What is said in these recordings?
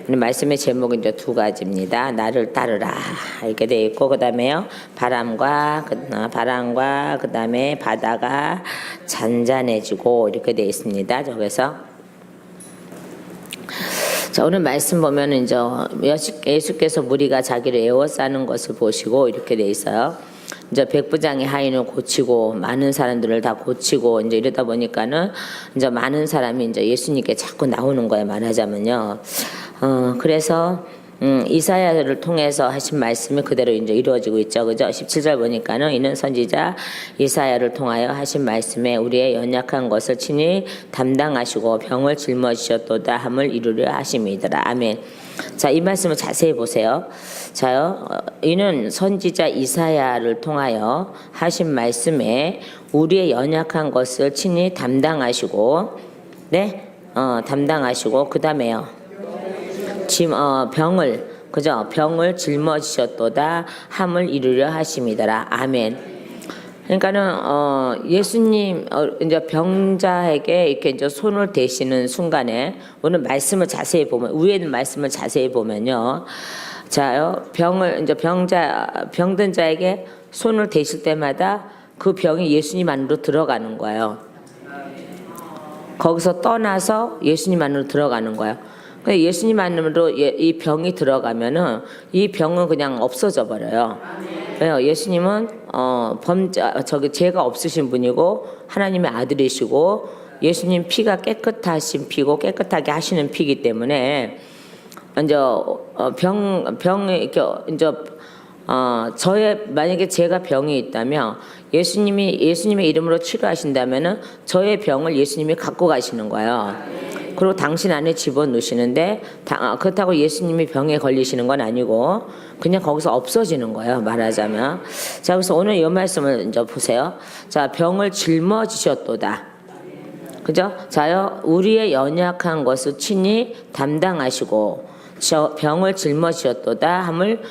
우리 말씀의 제목은 이제 두 가지입니다. 나를 따르라 이렇게 돼 있고, 그다음에요 바람과 그다음에 바다가 잔잔해지고 이렇게 돼 있습니다. 저기서 자, 오늘 말씀 보면 이제 예수께서 무리가 자기를 에워싸는 것을 보시고 이렇게 돼 있어요. 이제 백부장의 하인을 고치고 많은 사람들을 다 고치고 이제 이러다 보니까는 이제 많은 사람이 이제 예수님께 자꾸 나오는 거예요. 말하자면요. 그래서 이사야를 통해서 하신 말씀이 그대로 이제 이루어지고 있죠. 그죠? 17절 보니까는 이는 선지자 이사야를 통하여 하신 말씀에 우리의 연약한 것을 친히 담당하시고 병을 짊어지셨도다 함을 이루려 하심이더라. 아멘. 자, 이 말씀을 자세히 보세요. 자요, 이는 선지자 이사야를 통하여 하신 말씀에 우리의 연약한 것을 친히 담당하시고, 담당하시고, 그 다음에요. 병을, 그죠? 병을 짊어지셨도다 함을 이루려 하심이더라. 아멘. 그러니까는 예수님 이제 병자에게 이렇게 이제 손을 대시는 순간에 오늘 말씀을 자세히 보면, 위에 있는 말씀을 자세히 보면요. 자요, 병을 이제 병든 자에게 손을 대실 때마다 그 병이 예수님 안으로 들어가는 거예요. 거기서 떠나서 예수님 안으로 들어가는 거예요. 예수님 안으로 이 병이 들어가면은 이 병은 그냥 없어져 버려요. 왜요? 예수님은 죄가 없으신 분이고 하나님의 아들이시고 예수님 피가 깨끗하신 피고 깨끗하게 하시는 피이기 때문에 이제 병이 이제 만약에 제가 병이 있다면 예수님의 이름으로 치료하신다면은 저의 병을 예수님이 갖고 가시는 거예요. 그리고 당신 안에 집어넣으시는데 그렇다고 예수님이 병에 걸리시는 건 아니고 그냥 거기서 없어지는 거예요. 말하자면. 자, 그래서 오늘 이 말씀을 이제 보세요. 자, 병을 짊어지셨도다. 그죠? 자요, 우리의 연약한 것을 친히 담당하시고 저 병을 짊어지셨도다 함을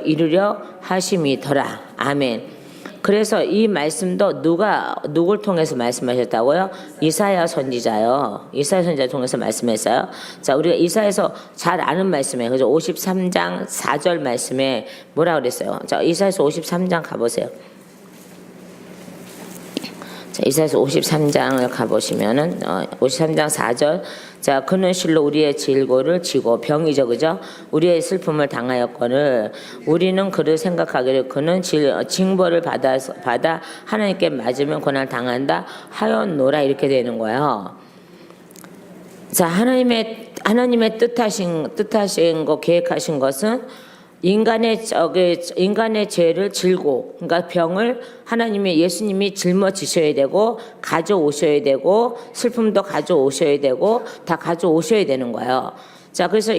이루려 하심이더라. 아멘. 그래서 이 말씀도 누굴 통해서 말씀하셨다고요? 이사야 선지자요. 이사야 선지자 통해서 말씀했어요. 자, 우리가 이사야에서 잘 아는 말씀이에요. 그죠? 53장 4절 말씀에 뭐라 그랬어요? 자, 이사야에서 53장 가보세요. 자, 이사야서 53장을 가보시면은 53장 4절. 자, 그는 실로 우리의 질고를 지고 병이죠, 그죠? 우리의 슬픔을 당하였거늘 우리는 그를 생각하기를 그는 징벌을 받아 하나님께 맞으면 고난을 당한다 하였노라 이렇게 되는 거예요. 자, 하나님의 뜻하신 거 계획하신 것은 인간의 죄를 그러니까 병을 예수님이 жил머지셔야 되고 가져오셔야 되고 슬픔도 가져오셔야 되고 다 가져오셔야 되는 거예요. 자, 그래서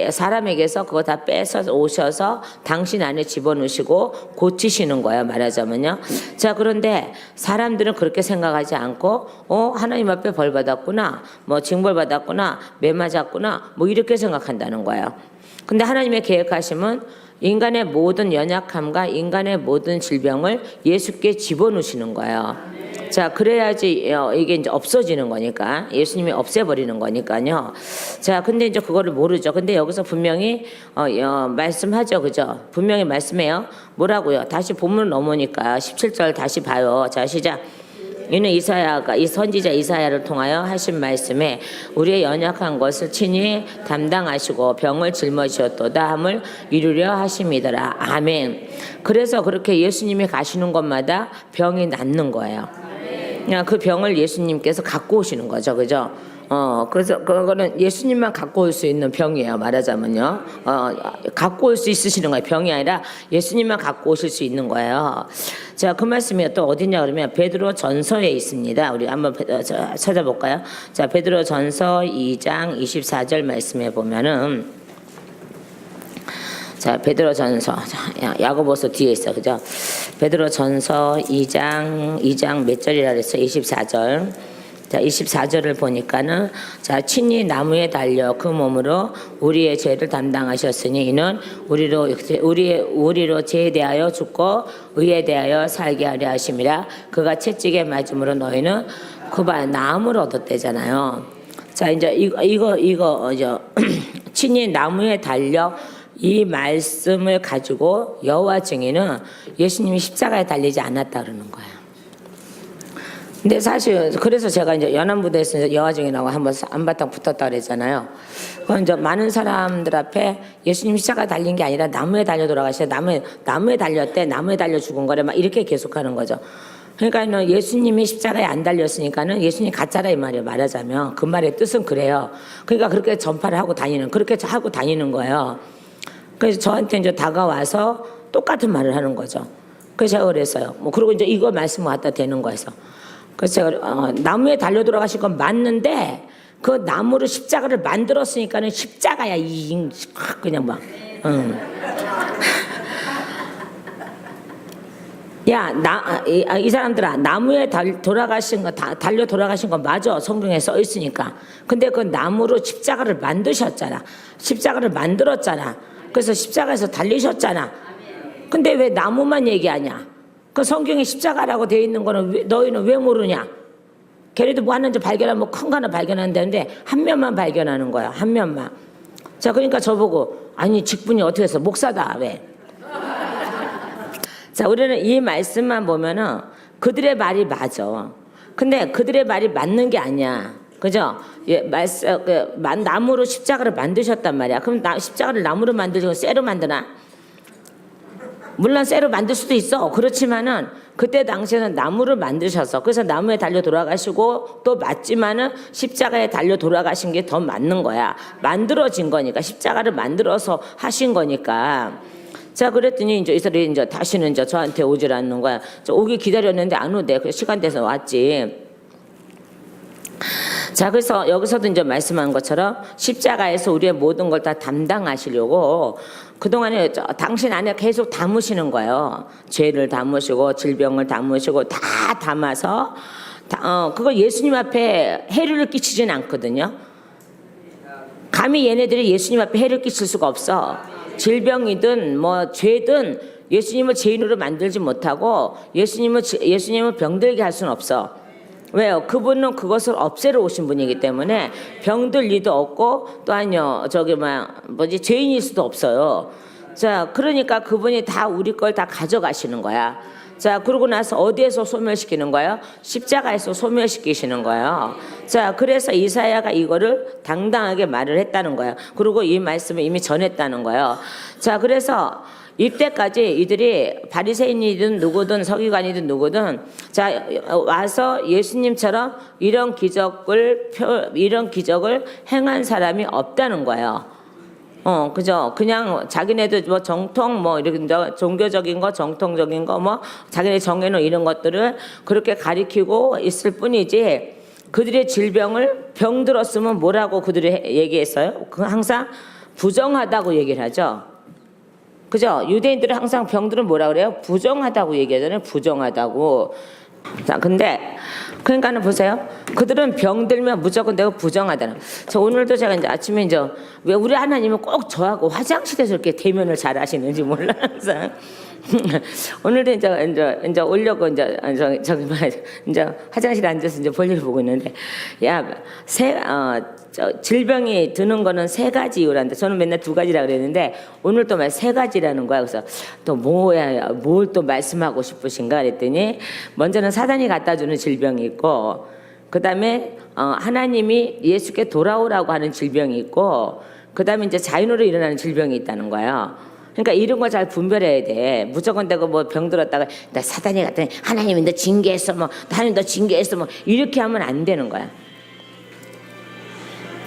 사람에게서 그거 다 뺏어 오셔서 당신 안에 집어넣으시고 고치시는 거예요. 말하자면요. 자, 그런데 사람들은 그렇게 생각하지 않고 하나님 앞에 벌 받았구나, 징벌 받았구나, 매 맞았구나, 이렇게 생각한다는 거예요. 근데 하나님의 계획하심은 인간의 모든 연약함과 인간의 모든 질병을 예수께 집어넣으시는 거예요. 자, 그래야지 이게 이제 없어지는 거니까 예수님이 없애버리는 거니까요. 자, 근데 이제 그거를 모르죠. 근데 여기서 분명히 말씀하죠, 그죠? 분명히 말씀해요. 뭐라고요? 다시 본문 넘으니까 17절 다시 봐요. 자, 시작. 이는 이 선지자 이사야를 통하여 하신 말씀에 우리의 연약한 것을 친히 담당하시고 병을 짊어지셨도다 함을 이루려 하심이더라. 아멘. 그래서 그렇게 예수님이 가시는 곳마다 병이 낫는 거예요. 그 병을 예수님께서 갖고 오시는 거죠, 그죠? 그래서 그거는 예수님만 갖고 올 수 있는 병이에요. 말하자면요. 갖고 올 수 있으시는 거예요. 병이 아니라 예수님만 갖고 오실 수 있는 거예요. 자, 그 말씀이 또 어디냐 그러면 베드로 전서에 있습니다. 우리 한번 찾아볼까요? 자, 베드로 전서 2장 24절 말씀에 보면은 자, 베드로 전서 야고보서 뒤에 있어. 그죠? 베드로 전서 2장 몇 절이라 그랬어? 24절. 자, 24절을 보니까는 자, 친히 나무에 달려 그 몸으로 우리의 죄를 담당하셨으니 이는 우리로 죄에 대하여 죽고 의에 대하여 살게 하려 하심이라. 그가 채찍에 맞음으로 너희는 나음을 얻었대잖아요. 자, 이제 이거 친히 나무에 달려 이 말씀을 가지고 여호와 증인은 예수님이 십자가에 달리지 않았다 그러는 거예요. 근데 사실 그래서 제가 이제 연안부대에서 여호와 증인하고 한번 한바탕 붙었다 그랬잖아요. 그건 이제 많은 사람들 앞에 예수님 십자가에 달린 게 아니라 나무에 달려 돌아가셔. 나무에 달렸대. 나무에 달려 죽은 거래. 막 이렇게 계속하는 거죠. 그러니까 예수님이 십자가에 안 달렸으니까는 예수님 가짜라 이 말이에요. 말하자면 그 말의 뜻은 그래요. 그러니까 그렇게 전파를 하고 다니는, 그렇게 하고 다니는 거예요. 그래서 저한테 이제 다가와서 똑같은 말을 하는 거죠. 그래서 제가 그랬어요. 뭐 그리고 이제 이거 말씀 갖다 대는 거에서. 그래서 제가 나무에 달려 돌아가신 건 맞는데 그 나무로 십자가를 만들었으니까는 십자가야 그냥 막. 야, 이 사람들아, 나무에 돌아가신 거, 달려 돌아가신 거 맞아. 성경에 써 있으니까. 근데 그 나무로 십자가를 만드셨잖아. 십자가를 만들었잖아. 그래서 십자가에서 달리셨잖아. 근데 왜 나무만 얘기하냐? 그 성경에 십자가라고 되어 있는 거는 너희는 왜 모르냐? 걔네도 뭐 하는지 발견하면 뭐 큰 거 하나 발견한다는데 한 면만 발견하는 거야. 한 면만. 자, 그러니까 저보고 아니 직분이 어떻게 해서 목사다 왜? 자, 우리는 이 말씀만 보면은 그들의 말이 맞아. 근데 그들의 말이 맞는 게 아니야. 그죠? 예, 나무로 십자가를 만드셨단 말이야. 그럼 십자가를 나무로 만들고 쇠로 만드나? 물론 쇠로 만들 수도 있어. 그렇지만은 그때 당시에는 나무를 만드셔서 그래서 나무에 달려 돌아가시고 또 맞지만은 십자가에 달려 돌아가신 게 더 맞는 거야. 만들어진 거니까 십자가를 만들어서 하신 거니까. 자, 그랬더니 이제 이스라엘이 이제 다시는 이제 저한테 오질 않는 거야. 저 오기 기다렸는데 안 오대. 그래서 시간 돼서 왔지. 자, 그래서 여기서도 이제 말씀한 것처럼 십자가에서 우리의 모든 걸 다 담당하시려고 그동안에 당신 안에 계속 담으시는 거예요. 죄를 담으시고 질병을 담으시고 다 담아서 그걸 예수님 앞에 해를 끼치진 않거든요. 감히 얘네들이 예수님 앞에 해를 끼칠 수가 없어. 질병이든 뭐 죄든 예수님을 죄인으로 만들지 못하고 예수님을 병들게 할 수는 없어. 왜요? 그분은 그것을 없애러 오신 분이기 때문에 병들 리도 없고 또 아니요 죄인일 수도 없어요. 자, 그러니까 그분이 다 우리 걸 다 가져가시는 거야. 자, 그러고 나서 어디에서 소멸시키는 거예요? 십자가에서 소멸시키시는 거예요. 자, 그래서 이사야가 이거를 당당하게 말을 했다는 거예요. 그리고 이 말씀을 이미 전했다는 거예요. 자, 그래서 이때까지 이들이 바리새인이든 누구든 서기관이든 누구든 자 와서 예수님처럼 이런 기적을 행한 사람이 없다는 거예요. 그죠? 그냥 자기네들 뭐 정통 뭐 이렇게 종교적인 거, 정통적인 거 뭐 자기네 정해놓은 이런 것들을 그렇게 가리키고 있을 뿐이지 그들의 질병을 병들었으면 뭐라고 그들이 얘기했어요? 항상 부정하다고 얘기를 하죠. 그죠? 유대인들은 항상 병들은 뭐라 그래요? 부정하다고 얘기하잖아요. 부정하다고. 자, 근데 그러니까는 보세요. 그들은 병들면 무조건 내가 부정하다는. 저 오늘도 제가 이제 아침에 이제 왜 우리 하나님은 꼭 저하고 화장실에서 이렇게 대면을 잘 하시는지 몰라 항상. 오늘도 이제 오려고 이제 화장실에 앉아서 이제 볼일 보고 있는데 질병이 드는 거는 세 가지 이유란데 저는 맨날 두 가지라 그랬는데 오늘 또 세 가지라는 거야. 그래서 또 뭘 또 말씀하고 싶으신가 그랬더니 먼저는 사단이 갖다 주는 질병이 있고 그다음에 하나님이 예수께 돌아오라고 하는 질병이 있고 그다음에 이제 자연으로 일어나는 질병이 있다는 거예요. 그러니까 이런 거 잘 분별해야 돼. 무조건 내가 뭐 병들었다가 나 사단이 갔더니 하나님이 너 징계했어 뭐 하나님 너 징계했어 뭐 이렇게 하면 안 되는 거야.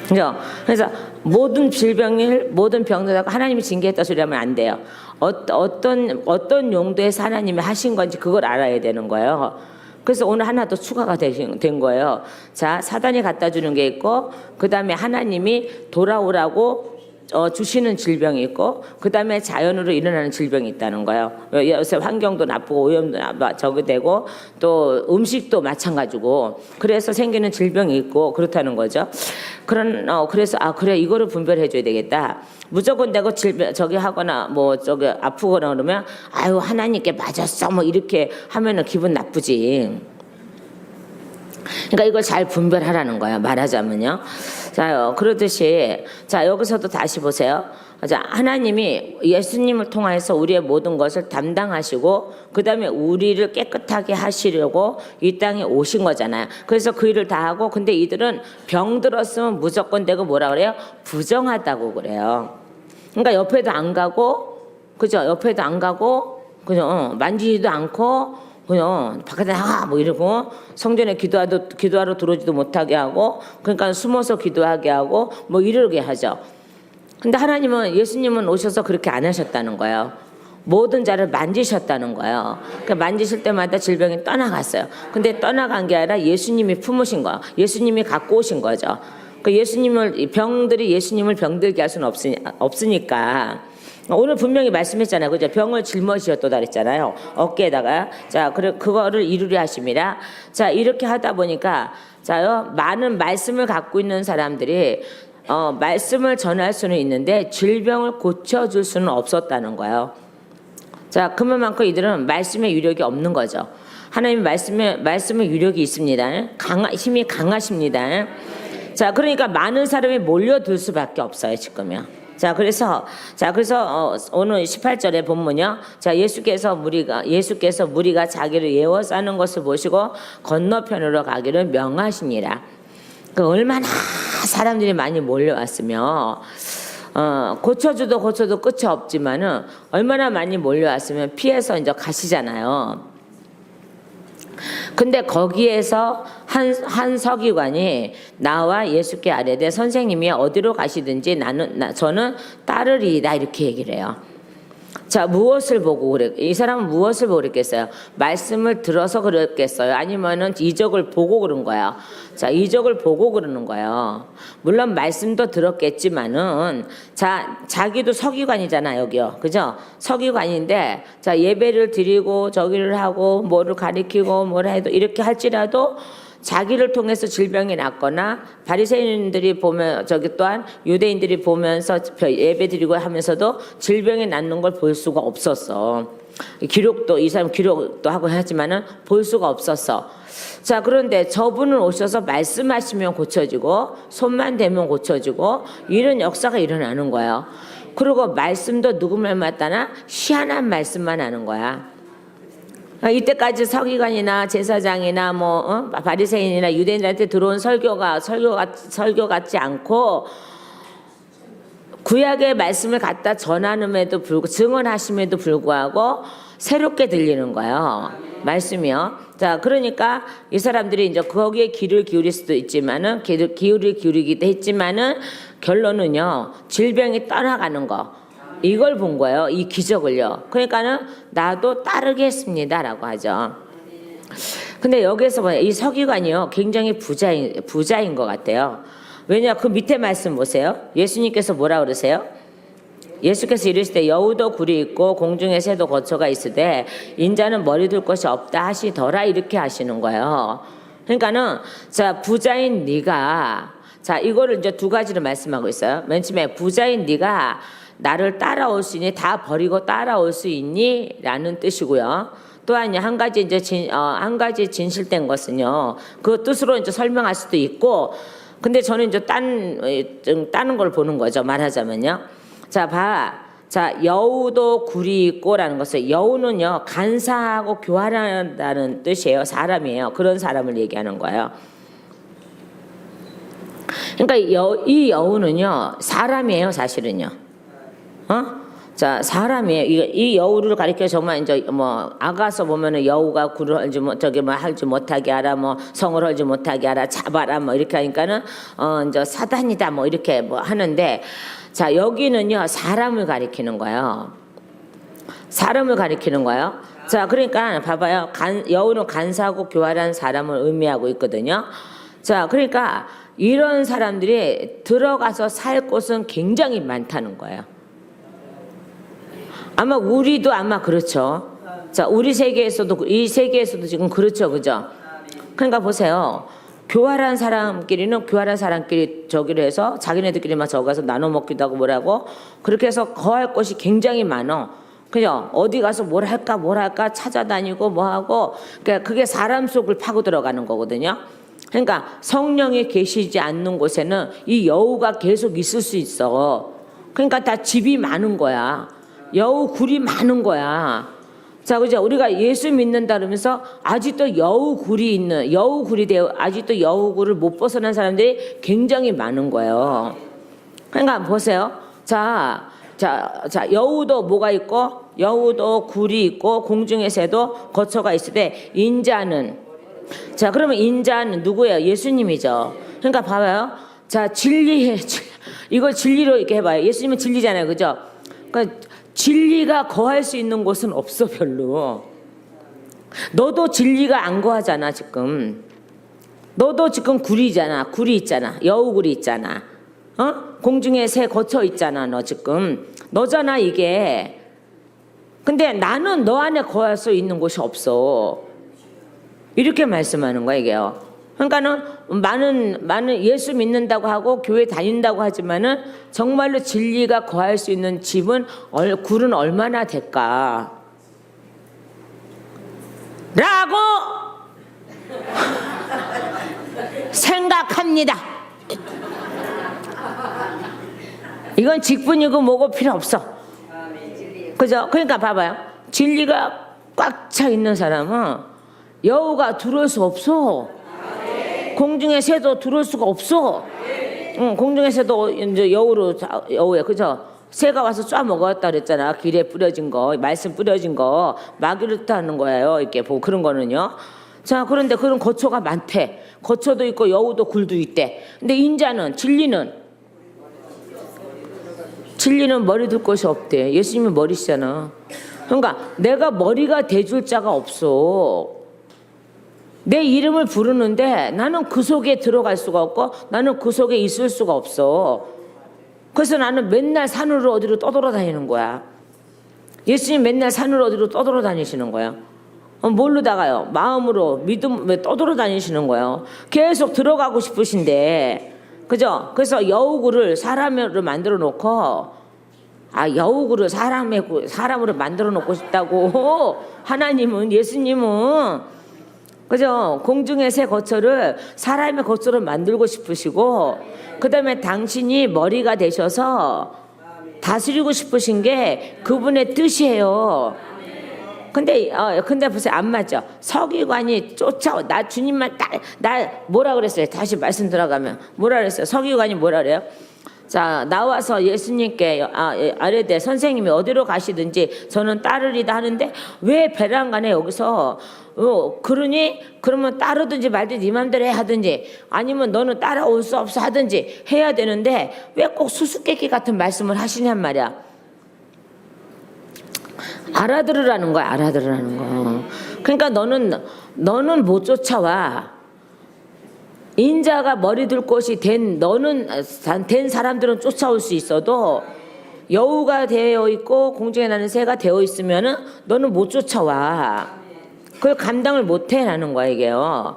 그죠? 그래서 모든 질병을 모든 병들다가 하나님이 징계했다 소리 하면 안 돼요. 어떤 용도에서 하나님이 하신 건지 그걸 알아야 되는 거예요. 그래서 오늘 하나 더 추가가 된 거예요. 자, 사단이 갖다 주는 게 있고 그 다음에 하나님이 돌아오라고 주시는 질병이 있고 그 다음에 자연으로 일어나는 질병이 있다는 거예요. 요새 환경도 나쁘고 오염도 저기 되고 또 음식도 마찬가지고 그래서 생기는 질병이 있고 그렇다는 거죠. 그래서 그래 이거를 분별해 줘야 되겠다. 무조건 내가 저기 하거나 뭐 저기 아프거나 그러면 아유 하나님께 맞았어 뭐 이렇게 하면은 기분 나쁘지. 그러니까 이걸 잘 분별하라는 거예요. 말하자면요. 자, 그러듯이 자, 여기서도 다시 보세요. 자, 하나님이 예수님을 통해서 우리의 모든 것을 담당하시고 그다음에 우리를 깨끗하게 하시려고 이 땅에 오신 거잖아요. 그래서 그 일을 다 하고 근데 이들은 병 들었으면 무조건 되고 뭐라 그래요? 부정하다고 그래요. 그러니까 옆에도 안 가고 그죠? 옆에도 안 가고 그냥 만지지도 않고 그냥 바깥에 나가 뭐 이러고 성전에 기도하러 들어오지도 못하게 하고 그러니까 숨어서 기도하게 하고 뭐 이러게 하죠. 근데 하나님은 예수님은 오셔서 그렇게 안 하셨다는 거예요. 모든 자를 만지셨다는 거예요. 그러니까 만지실 때마다 질병이 떠나갔어요. 근데 떠나간 게 아니라 예수님이 품으신 거예요. 예수님이 갖고 오신 거죠. 그 병들이 예수님을 병들게 할 수는 없으니까. 오늘 분명히 말씀했잖아요. 그죠? 병을 짊어지셨도다 그랬잖아요. 어깨에다가. 자, 그거를 이루려 하심이라. 자, 이렇게 하다 보니까, 자요, 많은 말씀을 갖고 있는 사람들이, 말씀을 전할 수는 있는데, 질병을 고쳐줄 수는 없었다는 거예요. 자, 그만큼 이들은 말씀의 유력이 없는 거죠. 하나님 말씀의 유력이 있습니다. 힘이 강하십니다. 자, 그러니까 많은 사람이 몰려들 수밖에 없어요, 지금요. 자, 그래서 오늘 18절에 본문이요. 자, 예수께서 무리가 자기를 예워싸는 것을 보시고 건너편으로 가기를 명하시니라. 그 얼마나 사람들이 많이 몰려왔으며 고쳐도 끝이 없지만은 얼마나 많이 몰려왔으면 피해서 이제 가시잖아요. 근데 거기에서 한 서기관이 나와 예수께 아뢰되 선생님이 어디로 가시든지 저는 따르리이다 이렇게 얘기를 해요. 자, 무엇을 보고 이 사람은 무엇을 보고 그랬겠어요? 말씀을 들어서 그랬겠어요? 아니면은 이적을 보고 그런 거예요? 자, 이적을 보고 그러는 거예요. 물론 말씀도 들었겠지만은 자기도 서기관이잖아, 여기요. 그죠? 서기관인데 자, 예배를 드리고 저기를 하고 뭐를 가리키고 뭐를 해도 이렇게 할지라도 자기를 통해서 질병이 났거나 바리새인들이 보면 또한 유대인들이 보면서 예배드리고 하면서도 질병이 낫는 걸 볼 수가 없었어. 이 사람 기록도 하고 하지만은 볼 수가 없었어. 자, 그런데 저분은 오셔서 말씀하시면 고쳐지고 손만 대면 고쳐지고 이런 역사가 일어나는 거예요. 그리고 말씀도 누구 말 맞다나 희한한 말씀만 하는 거야. 이때까지 서기관이나 제사장이나 바리새인이나 유대인들한테 들어온 설교 같지 않고 구약의 말씀을 갖다 전하는에도 불구하고 증언하심에도 불구하고 새롭게 들리는 거예요. 말씀이요. 자, 그러니까 이 사람들이 이제 거기에 귀를 기울일 수도 있지만은 기울이기도 했지만은 결론은요. 질병이 떠나가는 거. 이걸 본 거예요. 이 기적을요. 그러니까는 나도 따르겠습니다라고 하죠. 근데 여기서 봐요. 이 서기관이요. 굉장히 부자인 것 같아요. 왜냐? 그 밑에 말씀 보세요. 예수님께서 뭐라 그러세요? 예수께서 이르시되 여우도 굴이 있고 공중에 새도 거처가 있으되 인자는 머리 둘 것이 없다 하시더라 이렇게 하시는 거예요. 그러니까는 자, 부자인 네가 자, 이거를 이제 두 가지로 말씀하고 있어요. 맨 처음에 부자인 네가 나를 따라올 수 있니? 다 버리고 따라올 수 있니? 라는 뜻이고요. 또한 한 가지 진실된 것은요. 그 뜻으로 이제 설명할 수도 있고, 근데 저는 이제 따는 걸 보는 거죠. 말하자면요. 자, 여우도 굴이 있고라는 것은 여우는요, 간사하고 교활하다는 뜻이에요. 사람이에요. 그런 사람을 얘기하는 거예요. 그러니까 이 여우는요, 사람이에요, 사실은요. 자, 사람이에요. 이 여우를 가리켜 정말 이제 아가서 보면은 여우가 굴을 할지 못하게 하라, 성을 헐지 못하게 하라, 잡아라, 이렇게 하니까는, 이제 사단이다, 이렇게 하는데, 자, 여기는요, 사람을 가리키는 거예요. 사람을 가리키는 거예요. 자, 그러니까 봐봐요. 여우는 간사하고 교활한 사람을 의미하고 있거든요. 자, 그러니까 이런 사람들이 들어가서 살 곳은 굉장히 많다는 거예요. 아마 우리도 아마 그렇죠. 자, 이 세계에서도 지금 그렇죠. 그죠? 그러니까 보세요. 교활한 사람끼리 저기를 해서 자기네들끼리만 저기 가서 나눠 먹기도 하고 뭐라고 그렇게 해서 거할 곳이 굉장히 많어. 그죠? 어디 가서 뭘 할까 찾아다니고 뭐하고 그러니까 그게 사람 속을 파고 들어가는 거거든요. 그러니까 성령이 계시지 않는 곳에는 이 여우가 계속 있을 수 있어. 그러니까 다 집이 많은 거야. 여우 굴이 많은 거야. 자, 그죠? 우리가 예수 믿는다 그러면서 아직도 여우 굴이 있는, 여우 굴이 되어, 아직도 여우 굴을 못 벗어난 사람들이 굉장히 많은 거예요. 그러니까 보세요. 자, 여우도 뭐가 있고, 여우도 굴이 있고, 공중의 새도 거처가 있을 때, 인자는, 자, 그러면 인자는 누구예요? 예수님이죠. 그러니까 봐봐요. 자, 이걸 진리로 이렇게 해봐요. 예수님은 진리잖아요. 그죠? 그러니까 진리가 거할 수 있는 곳은 없어, 별로. 너도 진리가 안 거하잖아, 지금. 너도 지금 굴이잖아. 굴이 있잖아. 여우굴이 있잖아. 공중에 새 거쳐 있잖아, 너 지금. 너잖아, 이게. 근데 나는 너 안에 거할 수 있는 곳이 없어. 이렇게 말씀하는 거야, 이게요. 그러니까는 많은 예수 믿는다고 하고 교회 다닌다고 하지만은 정말로 진리가 거할 수 있는 집은 굴은 얼마나 될까? 라고 생각합니다. 이건 직분이고 뭐고 필요 없어. 그죠? 그러니까 봐봐요. 진리가 꽉 차 있는 사람은 여우가 들어올 수 없어. 공중의 새도 들어올 수가 없어. 공중의 새도 이제 여우에, 그죠? 새가 와서 쏴 먹었다 그랬잖아. 길에 뿌려진 거, 말씀 뿌려진 거, 마귀를 뜻하는 거예요. 이렇게 보고 그런 거는요. 자, 그런데 그런 거처가 많대. 거처도 있고 여우도 굴도 있대. 근데 인자는, 진리는 머리 둘 곳이 없대. 예수님이 머리시잖아. 그러니까 내가 머리가 돼줄 자가 없어. 내 이름을 부르는데 나는 그 속에 들어갈 수가 없고 나는 그 속에 있을 수가 없어. 그래서 나는 맨날 산으로 어디로 떠돌아다니는 거야. 예수님 맨날 산으로 어디로 떠돌아다니시는 거야. 모르다가요. 마음으로 믿음에 떠돌아다니시는 거예요. 계속 들어가고 싶으신데, 그죠? 그래서 여우굴을 사람으로 만들어 놓고, 여우굴을 사람으로 만들어 놓고 싶다고 하나님은, 예수님은, 그죠? 공중의 새 거처를 사람의 거처로 만들고 싶으시고, 그 다음에 당신이 머리가 되셔서 다스리고 싶으신 게 그분의 뜻이에요. 근데 보세요. 안 맞죠? 서기관이 나 주님만 나 뭐라 그랬어요? 다시 말씀 들어가면 뭐라 그랬어요? 서기관이 뭐라 그래요? 자, 나와서 예수님께 아뢰되 선생님이 어디로 가시든지 저는 따르리다 하는데 왜 베란간에 여기서 그러면 따르든지 말든지 네 맘대로 해 하든지 아니면 너는 따라올 수 없어 하든지 해야 되는데 왜 꼭 수수께끼 같은 말씀을 하시냔 말이야. 알아들으라는 거야. 알아들으라는 거. 그러니까 너는 못 쫓아와. 인자가 머리 둘 곳이 된 사람들은 쫓아올 수 있어도 여우가 되어 있고 공중에 나는 새가 되어 있으면은 너는 못 쫓아와. 그걸 감당을 못 해라는 거야, 이게요.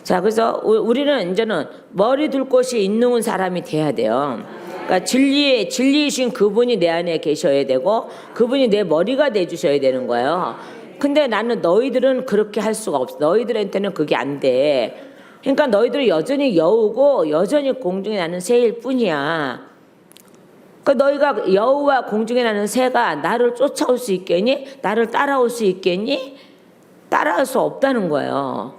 자, 그래서 우리는 이제는 머리 둘 곳이 있는 사람이 돼야 돼요. 그러니까 진리이신 그분이 내 안에 계셔야 되고 그분이 내 머리가 돼 주셔야 되는 거예요. 근데 나는 너희들은 그렇게 할 수가 없어. 너희들한테는 그게 안 돼. 그러니까 너희들은 여전히 여우고 여전히 공중에 나는 새일 뿐이야. 그러니까 너희가 여우와 공중에 나는 새가 나를 쫓아올 수 있겠니? 나를 따라올 수 있겠니? 따라올 수 없다는 거예요.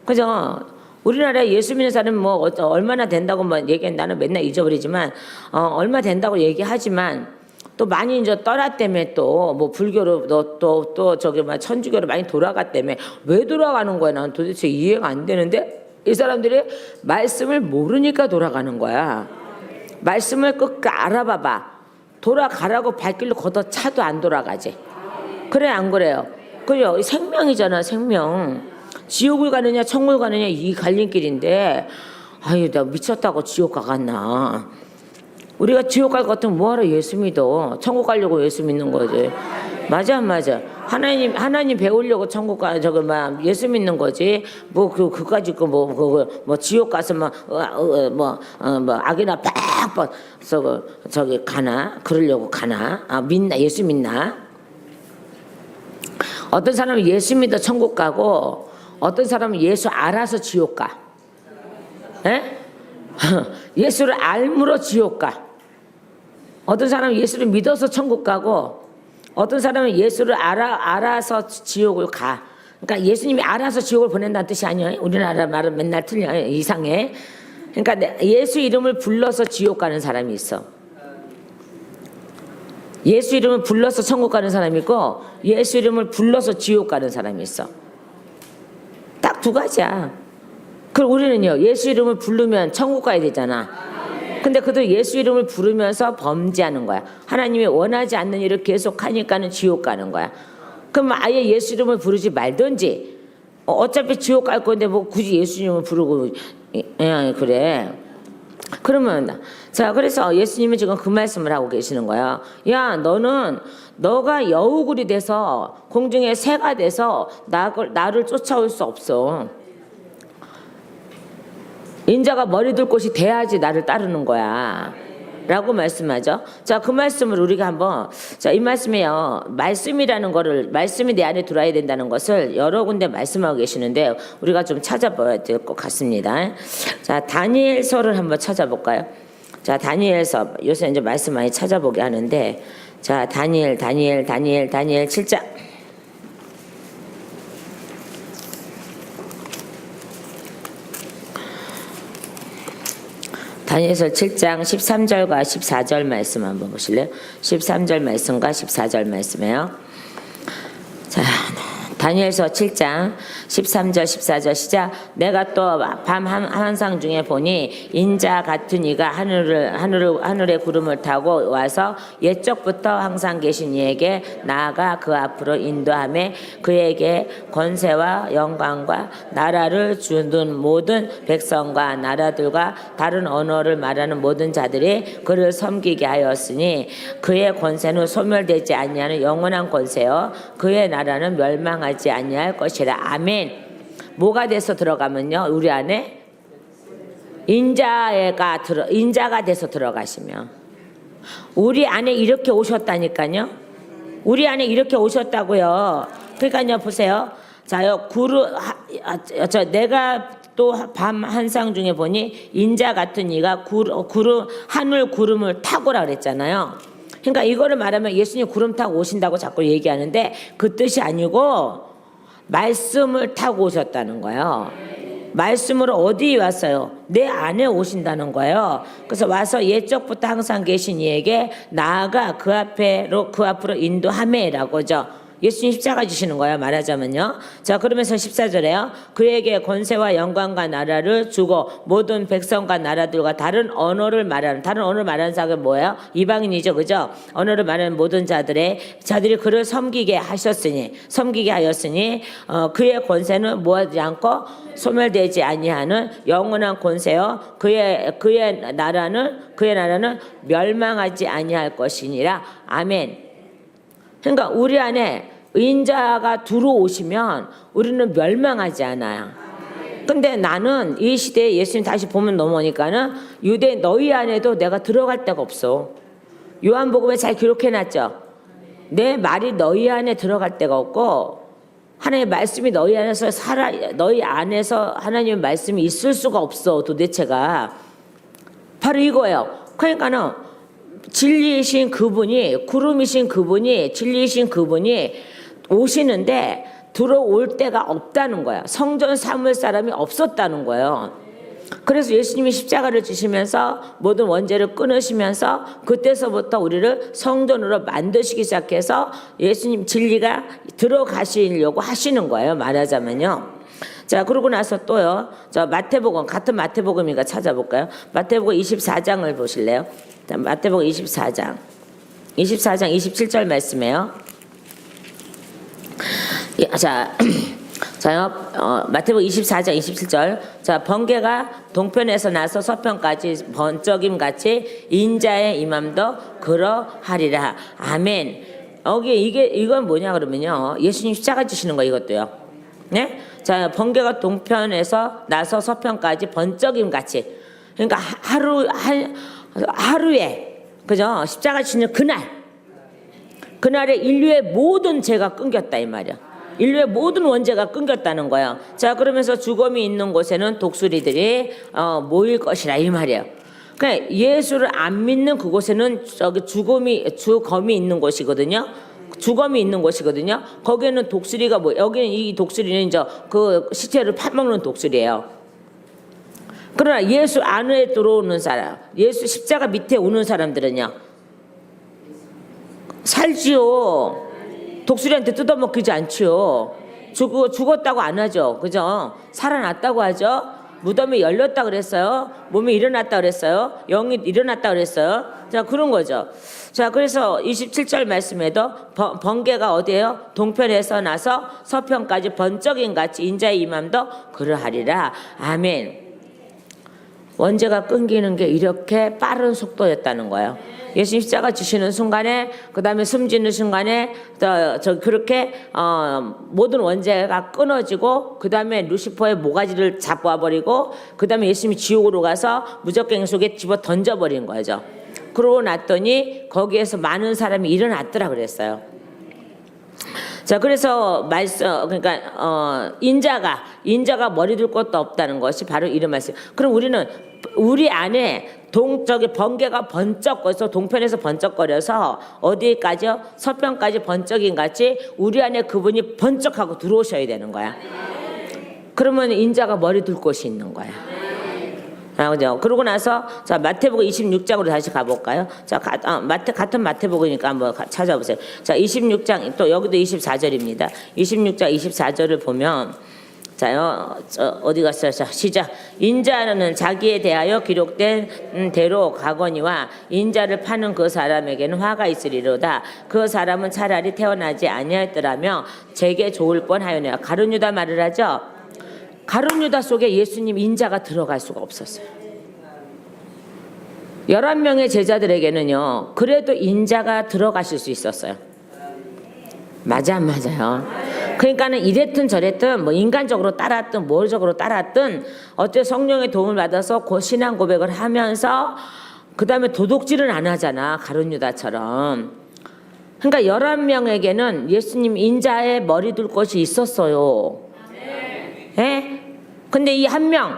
그죠? 우리나라에 예수 믿는 사람은 뭐 얼마나 된다고 나는 맨날 잊어버리지만 얼마 된다고 얘기하지만 또 많이 이제 떠났다며 또 뭐 불교로 또 저기 천주교로 많이 돌아갔다며 왜 돌아가는 거야? 난 도대체 이해가 안 되는데 이 사람들이 말씀을 모르니까 돌아가는 거야. 말씀을 끝까지 알아봐봐. 돌아가라고 발길로 걷어 차도 안 돌아가지. 그래 안 그래요? 그죠? 생명이잖아, 생명. 지옥을 가느냐 천국을 가느냐 이 갈림길인데 아유 나 미쳤다고 지옥 가겠나. 우리가 지옥 갈 것 같으면 뭐하러 예수 믿어. 천국 가려고 예수 믿는 거지. 맞아 하나님 배우려고 천국 예수 믿는 거지. 그까짓 뭐 지옥 가서 악이나 빡빡 저기 가나 그러려고 가나. 믿나 예수 믿나. 어떤 사람은 예수 믿어 천국 가고 어떤 사람은 예수 알아서 지옥 가. 에? 예수를 알므로 지옥 가. 어떤 사람은 예수를 믿어서 천국 가고 어떤 사람은 예수를 알아서 지옥을 가. 그러니까 예수님이 알아서 지옥을 보낸다는 뜻이 아니에요. 우리나라 말은 맨날 틀려요. 이상해. 그러니까 예수 이름을 불러서 지옥 가는 사람이 있어. 예수 이름을 불러서 천국 가는 사람이 있고 예수 이름을 불러서 지옥 가는 사람이 있어. 딱 두 가지야. 그럼 우리는요, 예수 이름을 부르면 천국 가야 되잖아. 근데 그도 예수 이름을 부르면서 범죄하는 거야. 하나님이 원하지 않는 일을 계속 하니까는 지옥 가는 거야. 그럼 아예 예수 이름을 부르지 말든지, 어차피 지옥 갈 건데 뭐 굳이 예수 이름을 부르고 그래. 그러면 자, 그래서 예수님은 지금 그 말씀을 하고 계시는 거야. 야, 너가 여우굴이 돼서 공중에 새가 돼서 나를 쫓아올 수 없어. 인자가 머리 둘 곳이 돼야지 나를 따르는 거야 라고 말씀하죠. 자, 그 말씀을 우리가 한번, 자, 이 말씀에요, 말씀이라는 거를, 말씀이 내 안에 들어와야 된다는 것을 여러 군데 말씀하고 계시는데 우리가 좀 찾아봐야 될 것 같습니다. 자, 다니엘서를 한번 찾아볼까요? 자, 다니엘서, 요새 이제 말씀 많이 찾아보게 하는데, 자, 다니엘 7장. 다니엘서 7장 13절과 14절 말씀 한번 보실래요? 13절 말씀과 14절 말씀이에요. 자, 다니엘서 7장 13절 14절 시작. 내가 또 밤 환상 중에 보니 인자 같은 이가 하늘의 구름을 타고 와서 옛적부터 항상 계신 이에게 나아가 그 앞으로 인도하며 그에게 권세와 영광과 나라를 주는 모든 백성과 나라들과 다른 언어를 말하는 모든 자들이 그를 섬기게 하였으니 그의 권세는 소멸되지 아니하는 영원한 권세요 그의 나라는 멸망하지 아니할 것이라. 아멘. 뭐가 돼서 들어가면요, 우리 안에 인자가 돼서 들어가시면, 우리 안에 이렇게 오셨다니까요. 우리 안에 이렇게 오셨다고요. 그러니까요, 보세요. 자요, 내가 또 밤 한상 중에 보니 인자 같은 이가 하늘 구름을 타고라 그랬잖아요. 그러니까 이거를 말하면 예수님 구름 타고 오신다고 자꾸 얘기하는데 그 뜻이 아니고 말씀을 타고 오셨다는 거예요. 말씀으로 어디 왔어요? 내 안에 오신다는 거예요. 그래서 와서 옛적부터 항상 계신 이에게 나아가 그 앞으로 인도하매라고죠. 예수님 십자가 지시는 거예요, 말하자면요. 자, 그러면서 14절에요. 그에게 권세와 영광과 나라를 주고 모든 백성과 나라들과 다른 언어를 말하는 사람은 뭐예요? 이방인이죠, 그죠? 언어를 말하는 모든 자들이 그를 섬기게 하였으니 그의 권세는 뭐하지 않고 소멸되지 아니하는 영원한 권세요 그의 나라는 멸망하지 아니할 것이니라. 아멘. 그러니까 우리 안에 인자가 들어오시면 우리는 멸망하지 않아요. 근데 나는 이 시대에 예수님 다시 보면 넘어오니까는 유대 너희 안에도 내가 들어갈 데가 없어. 요한복음에 잘 기록해놨죠. 내 말이 너희 안에 들어갈 데가 없고 하나님의 말씀이 너희 안에서 하나님의 말씀이 있을 수가 없어. 도대체가 바로 이거예요. 그러니까는 진리이신 그분이, 구름이신 그분이, 진리이신 그분이 오시는데 들어올 데가 없다는 거야. 성전 삼을 사람이 없었다는 거예요. 그래서 예수님이 십자가를 지시면서 모든 원죄를 끊으시면서 그때서부터 우리를 성전으로 만드시기 시작해서 예수님 진리가 들어가시려고 하시는 거예요, 말하자면요. 자, 그러고 나서 또요, 저 마태복음, 같은 마태복음이니까 찾아볼까요? 마태복음 24장을 보실래요? 자, 마태복음 24장 27절 말씀이에요. 자, 마태복음 24장 27절. 자, 번개가 동편에서 나서 서편까지 번쩍임 같이 인자의 임함도 그러하리라. 아멘. 이건 뭐냐 그러면요, 예수님 십자가 지시는 거 이것도요. 네? 자, 번개가 동편에서 나서 서편까지 번쩍임 같이. 그러니까 하루에, 그죠? 십자가 지시는 그날에 인류의 모든 죄가 끊겼다 이 말이야. 인류의 모든 원죄가 끊겼다는 거예요. 자, 그러면서 죽음이 있는 곳에는 독수리들이 모일 것이라 이 말이에요. 그러니까 예수를 안 믿는 그곳에는 저기 주검이 있는 곳이거든요. 주검이 있는 곳이거든요. 거기에는 독수리가 여기는 이 독수리는 이제 그 시체를 파먹는 독수리예요. 그러나 예수 안에 들어오는 사람, 예수 십자가 밑에 오는 사람들은요, 살지요. 독수리한테 뜯어먹히지 않지요. 죽었다고 안 하죠. 그죠? 살아났다고 하죠. 무덤이 열렸다 그랬어요. 몸이 일어났다 그랬어요. 영이 일어났다 그랬어요. 자, 그런 거죠. 자, 그래서 27절 말씀에도 번개가 어디에요? 동편에서 나서 서편까지 번쩍인 같이 인자의 임함도 그러하리라. 아멘. 원죄가 끊기는 게 이렇게 빠른 속도였다는 거예요. 예수님 십자가 지시는 순간에, 그 다음에 숨지는 순간에, 그렇게 모든 원죄가 끊어지고, 그 다음에 루시퍼의 모가지를 잡아버리고, 그 다음에 예수님이 지옥으로 가서 무적갱 속에 집어 던져버린 거죠. 그러고 났더니 거기에서 많은 사람이 일어났더라 그랬어요. 자, 그래서 그러니까 인자가 머리 둘 것도 없다는 것이 바로 이런 말씀. 그럼 우리 안에 번개가 번쩍거려서 동편에서 번쩍거려서 어디까지요? 서편까지 번쩍인 같이 우리 안에 그분이 번쩍하고 들어오셔야 되는 거야. 그러면 인자가 머리 둘 곳이 있는 거야. 그죠? 그러고 나서 자, 마태복음 26장으로 다시 가볼까요? 자, 같은 마태복음이니까 한번 찾아보세요. 자, 26장 또 여기도 24절입니다. 26장 24절을 보면 자요, 어디 갔어요? 자, 시작. 인자는 자기에 대하여 기록된 대로 가거니와 인자를 파는 그 사람에게는 화가 있으리로다. 그 사람은 차라리 태어나지 아니하였더라며 제게 좋을 뻔하였네요. 가룟 유다 말을 하죠. 가룟 유다 속에 예수님 인자가 들어갈 수가 없었어요. 11명의 제자들에게는요, 그래도 인자가 들어가실 수 있었어요. 맞아, 안 맞아요? 그러니까는 이랬든 저랬든 뭐 인간적으로 따랐든 모적으로 따랐든 어째 성령의 도움을 받아서 신앙 고백을 하면서 그 다음에 도둑질은 안 하잖아, 가룟 유다처럼. 그러니까 11명에게는 예수님 인자의 머리 둘 곳이 있었어요. 예? 근데 이 한 명,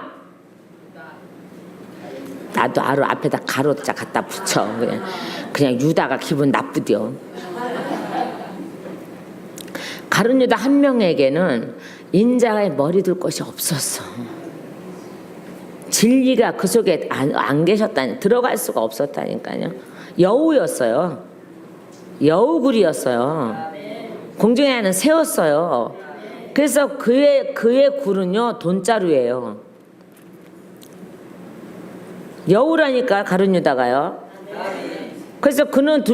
나도 앞에다 가로자 갖다 붙여. 그냥 유다가 기분 나쁘디요. 가룟 유다 한 명에게는 인자의 머리 둘 곳이 없었어. 진리가 그 속에 안 계셨다니, 들어갈 수가 없었다니까요. 여우였어요. 여우굴이었어요. 공중에 하는 새였어요. 그래서 그의 굴은요, 돈자루예요. 여우라니까 가룟 유다가요. 그래서 그는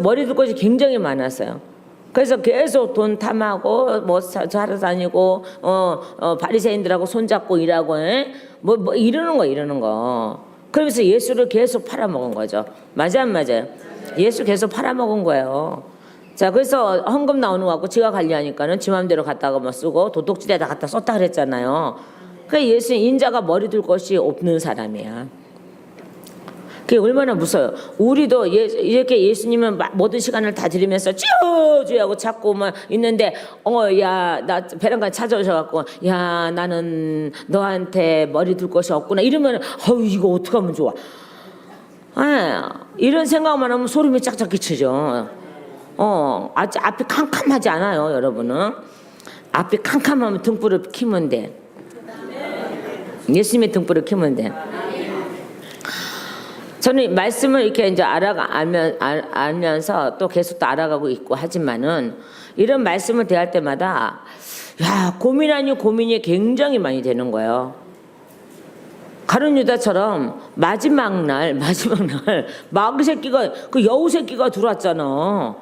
머리 둘 곳이 굉장히 많았어요. 그래서 계속 돈 탐하고 뭐 자러 다니고 바리새인들하고 손잡고 일하고 뭐 이러는 거. 그러면서 예수를 계속 팔아먹은 거죠. 맞아, 안 맞아요? 예수 계속 팔아먹은 거예요. 자, 그래서 헌금 나오는 거 갖고 지가 관리하니까는 지 맘대로 갖다가 뭐 쓰고 도둑질에다 갖다 썼다 그랬잖아요. 그러니까 예수 인자가 머리 둘 것이 없는 사람이야. 그게 얼마나 무서워요. 우리도 이렇게 예수님은 모든 시간을 다 드리면서 쭈쭈하고 찾고 막 있는데 야, 나 베란간 찾아오셔갖고 야, 나는 너한테 머리 둘 것이 없구나 이러면 이거 어떡하면 좋아. 이런 생각만 하면 소름이 짝짝 끼치죠. 앞이 캄캄하지 않아요, 여러분은. 앞이 캄캄하면 등불을 켜면 돼. 예수님의 등불을 켜면 돼. 저는 말씀을 이렇게 이제 알면서 또 계속 또 알아가고 있고 하지만은 이런 말씀을 대할 때마다 고민 아니고 고민이 굉장히 많이 되는 거예요. 가룟 유다처럼 마지막 날 마귀 새끼가 그 여우 새끼가 들어왔잖아.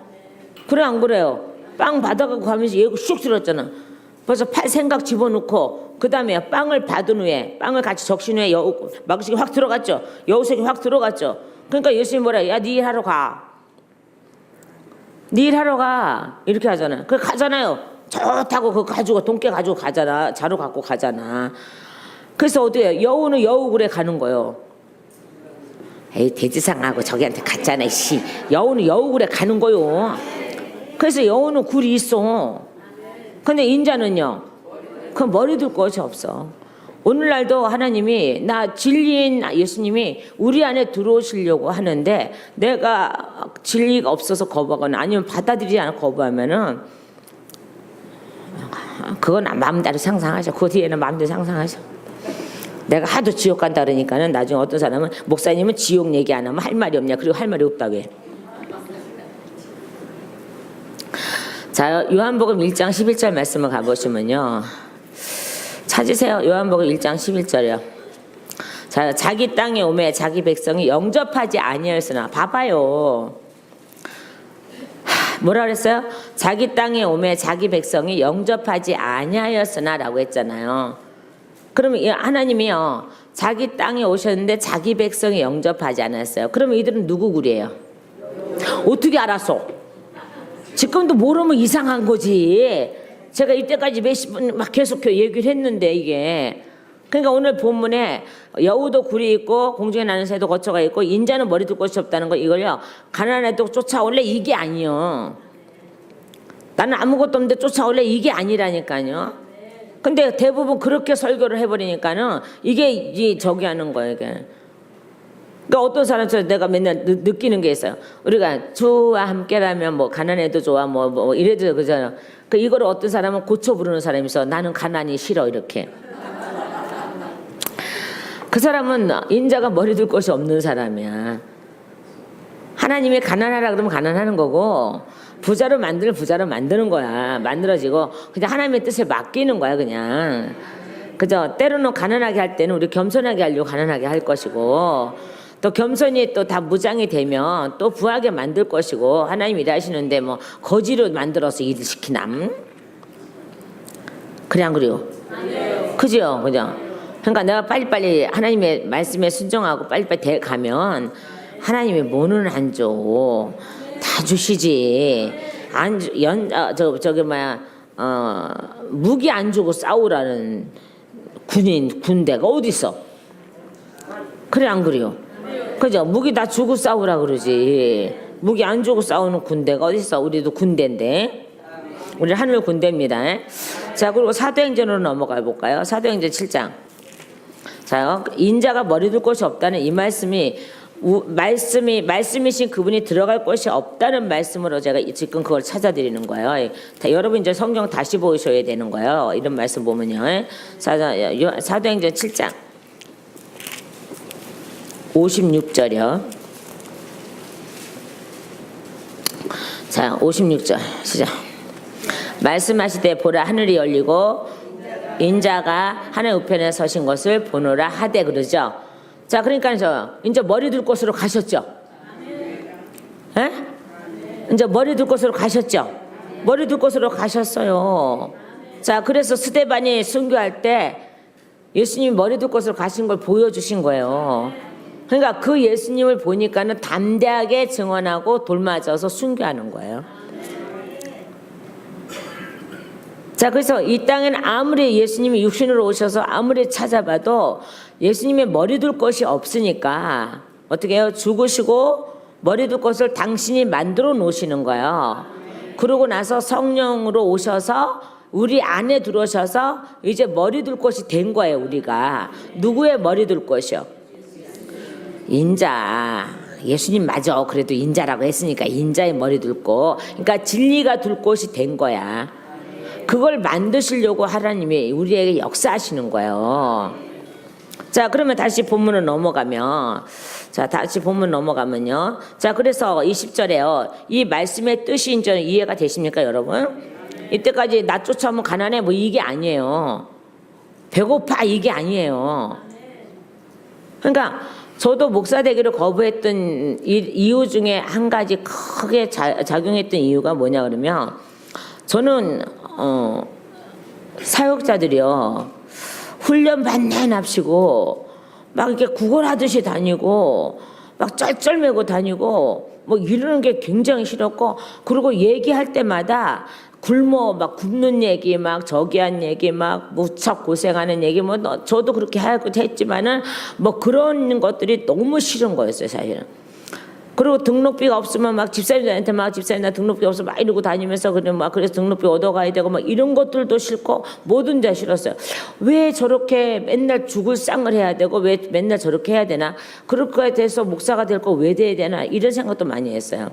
그래 안 그래요? 빵 받아가고 가면서 얘가 쑥 들었잖아. 벌써 생각 집어넣고 그 다음에 빵을 받은 후에 빵을 같이 적신 후에 마귀새끼 확 들어갔죠. 여우새끼 확 들어갔죠. 그러니까 예수님이 뭐라 야, 네 일하러 가. 네 일하러 가. 이렇게 하잖아요. 그 가잖아요. 좋다고 그거 가지고 돈깨 가지고 가잖아. 자루 갖고 가잖아. 그래서 어디에 여우는 여우굴에 가는 거예요. 에이, 돼지상하고 저기한테 갔잖아. 씨. 여우는 여우굴에 가는 거요. 그래서 여우는 굴이 있어. 근데 인자는요, 그 머리 둘 곳이 없어. 오늘날도 하나님이 나 진리인 예수님이 우리 안에 들어오시려고 하는데 내가 진리가 없어서 거부하거나 아니면 받아들이지 않고 거부하면은 그건 마음대로 상상하셔. 그 뒤에는 마음대로 상상하셔. 내가 하도 지옥 간다 그러니까는 나중에 어떤 사람은 목사님은 지옥 얘기 안 하면 할 말이 없냐. 그리고 할 말이 없다고 해. 자, 요한복음 1장 11절 말씀을 가보시면요. 찾으세요. 요한복음 1장 11절이요. 자, 자기 땅에 오매 자기 백성이 영접하지 아니하였으나 봐봐요. 뭐라 그랬어요? 자기 땅에 오매 자기 백성이 영접하지 아니하였으나 라고 했잖아요. 그러면 하나님이요, 자기 땅에 오셨는데 자기 백성이 영접하지 않았어요. 그러면 이들은 누구 구리예요? 어떻게 알았어? 지금도 모르면 이상한 거지. 제가 이때까지 몇십 분 막 계속 얘기를 했는데 이게. 그러니까 오늘 본문에 여우도 굴이 있고 공중에 나는 새도 거처가 있고 인자는 머리 둘 곳이 없다는 거, 이걸요 가난해도 쫓아올래 이게 아니요. 나는 아무것도 없는데 쫓아올래 이게 아니라니까요. 근데 대부분 그렇게 설교를 해버리니까는 이게 저기 하는 거예요 이게. 그러니까 어떤 사람처럼 내가 맨날 느끼는 게 있어요. 우리가 주와 함께라면 뭐 가난해도 좋아 뭐 이래도 그잖아요. 그 이거를 어떤 사람은 고쳐 부르는 사람이 있어. 나는 가난이 싫어 이렇게. 그 사람은 인자가 머리 둘 곳이 없는 사람이야. 하나님이 가난하라 그러면 가난하는 거고 부자로 만들면 부자로 만드는 거야. 만들어지고 그냥 하나님의 뜻에 맡기는 거야 그냥. 그죠? 때로는 가난하게 할 때는 우리 겸손하게 하려고 가난하게 할 것이고 또 겸손이 또 다 무장이 되면 또 부하게 만들 것이고 하나님 일하시는데 뭐 거지로 만들어서 일을 시키남? 그래 안 그래요? 그죠? 그죠? 그러니까 내가 빨리빨리 하나님의 말씀에 순종하고 빨리빨리 가면 하나님이 뭐는 안 줘. 다 주시지. 무기 안 주고 싸우라는 군대가 어디 있어? 그래 안 그래요? 그죠? 무기 다 주고 싸우라 그러지. 무기 안 주고 싸우는 군대가 어디 있어? 우리도 군대인데. 우리 하늘 군대입니다. 자, 그리고 사도행전으로 넘어가 볼까요? 사도행전 7장. 자, 인자가 머리 둘 곳이 없다는 이 말씀이신 그분이 들어갈 곳이 없다는 말씀으로 제가 지금 그걸 찾아드리는 거예요. 여러분 이제 성경 다시 보셔야 되는 거예요. 이런 말씀 보면요. 사도행전 7장 56절이요. 자, 56절 시작. 말씀하시되 보라 하늘이 열리고 인자가 하늘 우편에 서신 것을 보노라 하되 그러죠. 자, 그러니까 이제 머리 둘 곳으로 가셨죠. 에? 이제 머리 둘 곳으로 가셨죠. 머리 둘 곳으로 가셨어요. 자, 그래서 스데반이 순교할 때 예수님이 머리 둘 곳으로 가신 걸 보여주신 거예요. 그러니까 그 예수님을 보니까는 담대하게 증언하고 돌맞아서 순교하는 거예요. 자, 그래서 이 땅에는 아무리 예수님이 육신으로 오셔서 아무리 찾아봐도 예수님의 머리 둘 곳이 없으니까 어떻게 해요? 죽으시고 머리 둘 곳을 당신이 만들어 놓으시는 거예요. 그러고 나서 성령으로 오셔서 우리 안에 들어오셔서 이제 머리 둘 곳이 된 거예요. 우리가 누구의 머리 둘 곳이요? 인자. 예수님 맞아. 그래도 인자라고 했으니까 인자의 머리 둘 곳. 그러니까 진리가 둘 곳이 된 거야. 그걸 만드시려고 하나님이 우리에게 역사하시는 거예요. 자, 그러면 다시 본문으로 넘어가면, 자, 그래서 20절에요. 이 말씀의 뜻이 이제 이해가 되십니까, 여러분? 이때까지 나 쫓아오면 가난해, 뭐 이게 아니에요. 배고파, 이게 아니에요. 그러니까 저도 목사 되기를 거부했던 이유 중에 한 가지 크게 작용했던 이유가 뭐냐 그러면 저는 사역자들이요 훈련 받네 납시고 막 이렇게 구걸하듯이 다니고 막 쩔쩔매고 다니고 뭐 이러는 게 굉장히 싫었고, 그리고 얘기할 때마다 굶어 막 굶는 얘기 막 저기 한 얘기 막 무척 고생하는 얘기 뭐 저도 그렇게 하고 했지만은 뭐 그런 것들이 너무 싫은 거였어요 사실은. 그리고 등록비가 없으면 막 집사님들한테 막 집사님 나 등록비 없어 막 이러고 다니면서 그래서 등록비 얻어가야 되고 막 이런 것들도 싫고 뭐든 다 싫었어요. 왜 저렇게 맨날 죽을 쌍을 해야 되고 왜 맨날 저렇게 해야 되나? 그럴 거에 대해서 목사가 될 거 왜 돼야 되나? 이런 생각도 많이 했어요.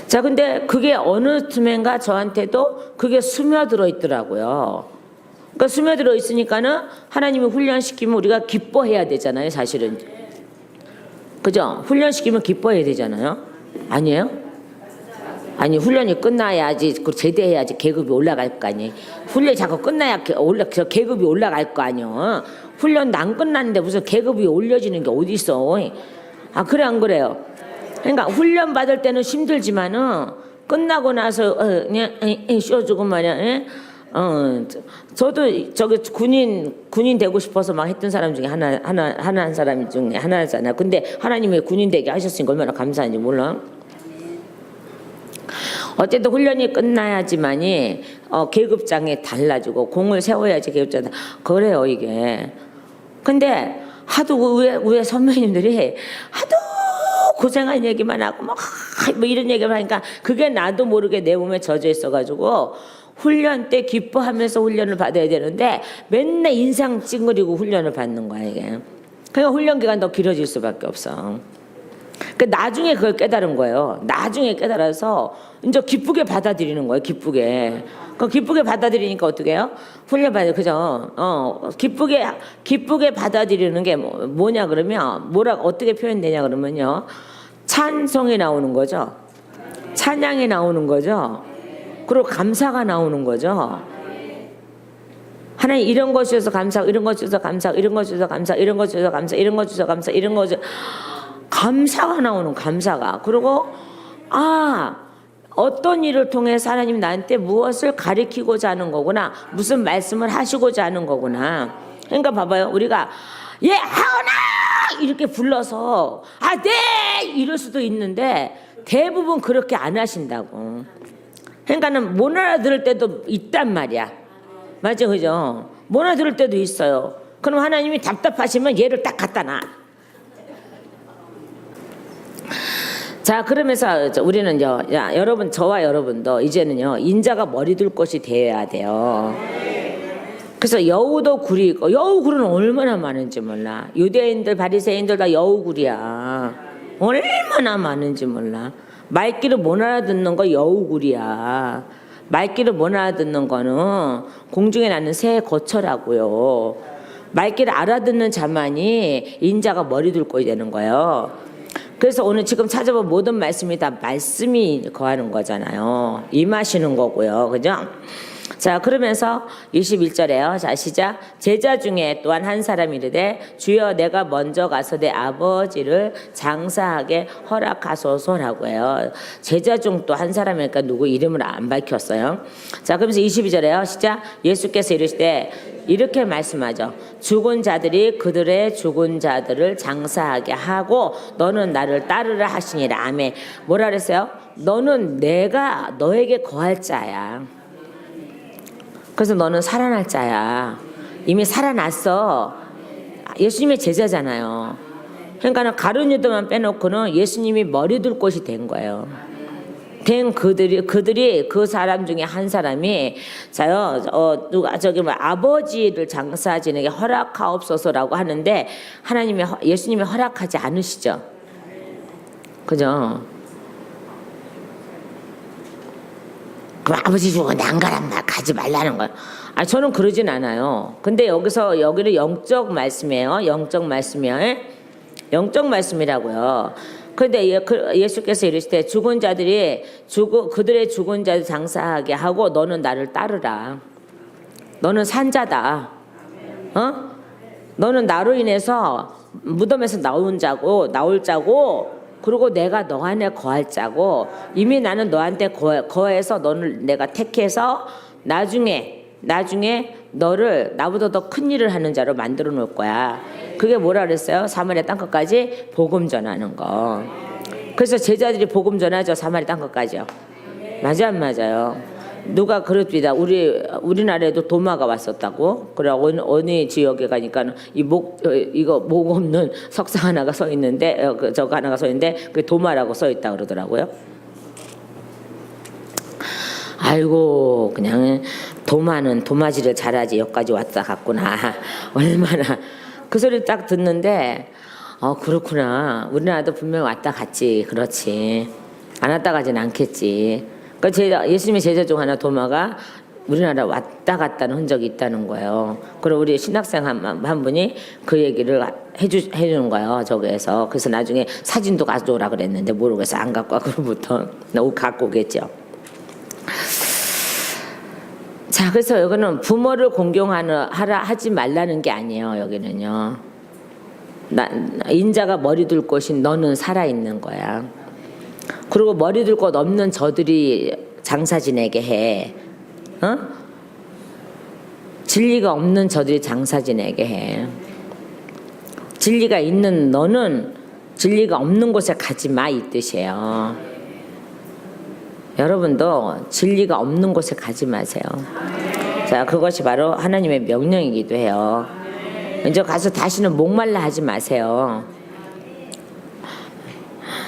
자, 근데 그게 어느 틈엔가 저한테도 그게 스며들어 있더라고요. 그러니까 스며들어 있으니까는 하나님이 훈련시키면 우리가 기뻐해야 되잖아요, 사실은. 그죠? 훈련시키면 기뻐해야 되잖아요. 아니에요? 아니, 훈련이 끝나야지, 제대해야지 계급이 올라갈 거 아니에요. 훈련이 자꾸 끝나야 계급이 올라갈 거 아니에요. 훈련도 안 끝났는데 무슨 계급이 올려지는 게 어디 있어? 아, 그래 안 그래요? 그러니까 훈련 받을 때는 힘들지만은 끝나고 나서 그냥 쉬어주고 말이야. 저도 저기 군인 되고 싶어서 막 했던 사람 중에 한 사람 중에 하나잖아요. 근데 하나님이 군인 되게 하셨으니까 얼마나 감사한지 몰라. 어쨌든 훈련이 끝나야지만이 계급장에 달라지고 공을 세워야지 계급장. 그래요 이게. 근데 하도 위에 선배님들이 하도 고생한 얘기만 하고 뭐 이런 얘기만 하니까 그게 나도 모르게 내 몸에 젖어 있어가지고 훈련 때 기뻐하면서 훈련을 받아야 되는데 맨날 인상 찡그리고 훈련을 받는 거야 이게. 그러니까 훈련 기간 더 길어질 수밖에 없어. 그 나중에 그걸 깨달은 거예요. 나중에 깨달아서 이제 기쁘게 받아들이는 거예요. 기쁘게. 그 기쁘게 받아들이니까 어떻게 해요? 훈련 받아 그죠? 기쁘게 받아들이는 게 뭐냐 그러면 어떻게 표현되냐 그러면요. 찬송이 나오는 거죠. 찬양이 나오는 거죠. 그리고 감사가 나오는 거죠. 하나님 이런 것 주셔서 감사, 이런 것 주셔서 감사, 이런 것 주셔서 감사, 이런 것 주셔서 감사, 이런 것 주셔서 감사, 이런 것 주셔서 감사가 나오는 감사가. 그리고 어떤 일을 통해서 하나님 나한테 무엇을 가리키고자 하는 거구나. 무슨 말씀을 하시고자 하는 거구나. 그러니까 봐봐요. 우리가 하오나 이렇게 불러서 네 이럴 수도 있는데 대부분 그렇게 안 하신다고. 그러니까는 못 알아들을 때도 있단 말이야. 맞아, 그죠? 못 알아들을 때도 있어요. 그럼 하나님이 답답하시면 얘를 딱 갖다 놔. 자, 그러면서 우리는요, 여러분, 저와 여러분도 이제는요, 인자가 머리 둘 곳이 되어야 돼요. 그래서 여우도 굴이 있고, 여우굴은 얼마나 많은지 몰라. 유대인들, 바리새인들 다 여우굴이야. 얼마나 많은지 몰라. 말귀를 못 알아듣는 거 여우굴이야. 말귀를 못 알아듣는 거는 공중에 나는 새 거처라고요. 말귀를 알아듣는 자만이 인자가 머리 둘 곳이 되는 거예요. 그래서 오늘 지금 찾아본 모든 말씀이 다 말씀이 거하는 거잖아요. 임하시는 거고요. 그죠? 자, 그러면서 21절에요. 자, 시작. 제자 중에 또한 한 사람이 이르되 주여 내가 먼저 가서 내 아버지를 장사하게 허락하소서라고 해요. 제자 중 또 한 사람이니까 누구 이름을 안 밝혔어요. 자, 그러면서 22절에요. 시작. 예수께서 이르시되 이렇게 말씀하죠. 죽은 자들이 그들의 죽은 자들을 장사하게 하고 너는 나를 따르라 하시니라. 아멘. 뭐라 그랬어요? 너는 내가 너에게 거할 자야. 그래서 너는 살아날 자야. 이미 살아났어. 예수님의 제자잖아요. 그러니까 가룟 유다만 빼놓고는 예수님이 머리 둘 곳이 된 거예요. 된 그들이 그 사람 중에 한 사람이 자요 아버지를 장사 지내게 허락하옵소서라고 하는데 예수님이 허락하지 않으시죠. 그죠? 그럼 아버지 주고 난 가란 말 가지 말라는 거예요. 저는 그러진 않아요. 근데 여기는 영적 말씀이에요. 영적 말씀이에요. 영적 말씀이라고요. 그런데 예수께서 이르시되 죽은 자들이 그들의 죽은 자들 장사하게 하고 너는 나를 따르라. 너는 산자다. 너는 나로 인해서 무덤에서 나올 자고 그리고 내가 너 안에 거할 자고 이미 나는 너한테 거해서 너를 내가 택해서 나중에 너를 나보다 더 큰 일을 하는 자로 만들어 놓을 거야. 그게 뭐라 그랬어요? 사마리아 땅끝까지 복음 전하는 거. 그래서 제자들이 복음 전하죠. 사마리아 땅끝까지요. 맞아 안 맞아요? 누가 그럽니다. 우리나라에도 도마가 왔었다고. 그래 어느 지역에 가니까 이거 목 없는 석상 하나가 서 있는데 저거 하나가 서 있는데 그 도마라고 써 있다 그러더라고요. 아이고 그냥 도마는 도마질을 잘하지 여기까지 왔다 갔구나. 얼마나 그 소리 딱 듣는데 그렇구나. 우리나라도 분명 왔다 갔지. 그렇지. 안 왔다 가진 않겠지. 그러니까 예수님의 제자 중 하나 도마가 우리나라 왔다 갔다는 흔적이 있다는 거예요. 그리고 우리 신학생 한 분이 그 얘기를 해주는 거예요. 저기에서. 그래서 나중에 사진도 가져오라 그랬는데 모르겠어. 안 갖고 와. 그로부터 갖고 오겠죠. 자, 그래서 여기는 부모를 하지 말라는 게 아니에요. 여기는요. 인자가 머리 둘 곳이 너는 살아있는 거야. 그리고 머리 둘 곳 없는 저들이 장사 지내게 해. 진리가 없는 저들이 장사 지내게 해. 진리가 있는 너는 진리가 없는 곳에 가지 마 이 뜻이에요. 여러분도 진리가 없는 곳에 가지 마세요. 자, 그것이 바로 하나님의 명령이기도 해요. 이제 가서 다시는 목말라 하지 마세요.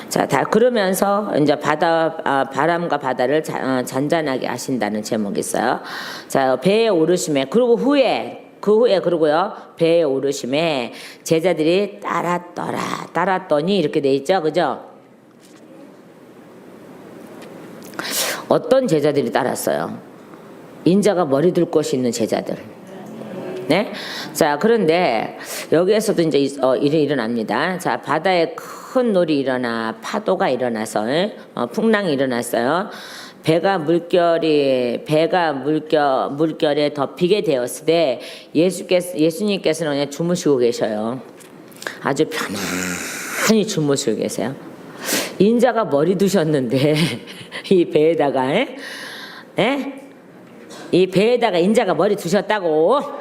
자, 다 그러면서 이제 바람과 바다를 잔잔하게 하신다는 제목이 있어요. 자, 배에 오르심에 그 후에 그러고요. 배에 오르심에 제자들이 따랐더니 이렇게 돼 있죠, 그죠? 어떤 제자들이 따랐어요? 인자가 머리 둘 곳이 있는 제자들. 네? 자, 그런데 여기에서도 이제 일이 일어납니다. 자, 바다에 큰 놀이 일어나 파도가 일어나서 풍랑이 일어났어요. 배가 물결에 덮이게 되었을 때 예수님께서는 그냥 주무시고 계셔요. 아주 편안히 주무시고 계세요. 인자가 머리 두셨는데 이 배에다가 이 배에다가 인자가 머리 두셨다고.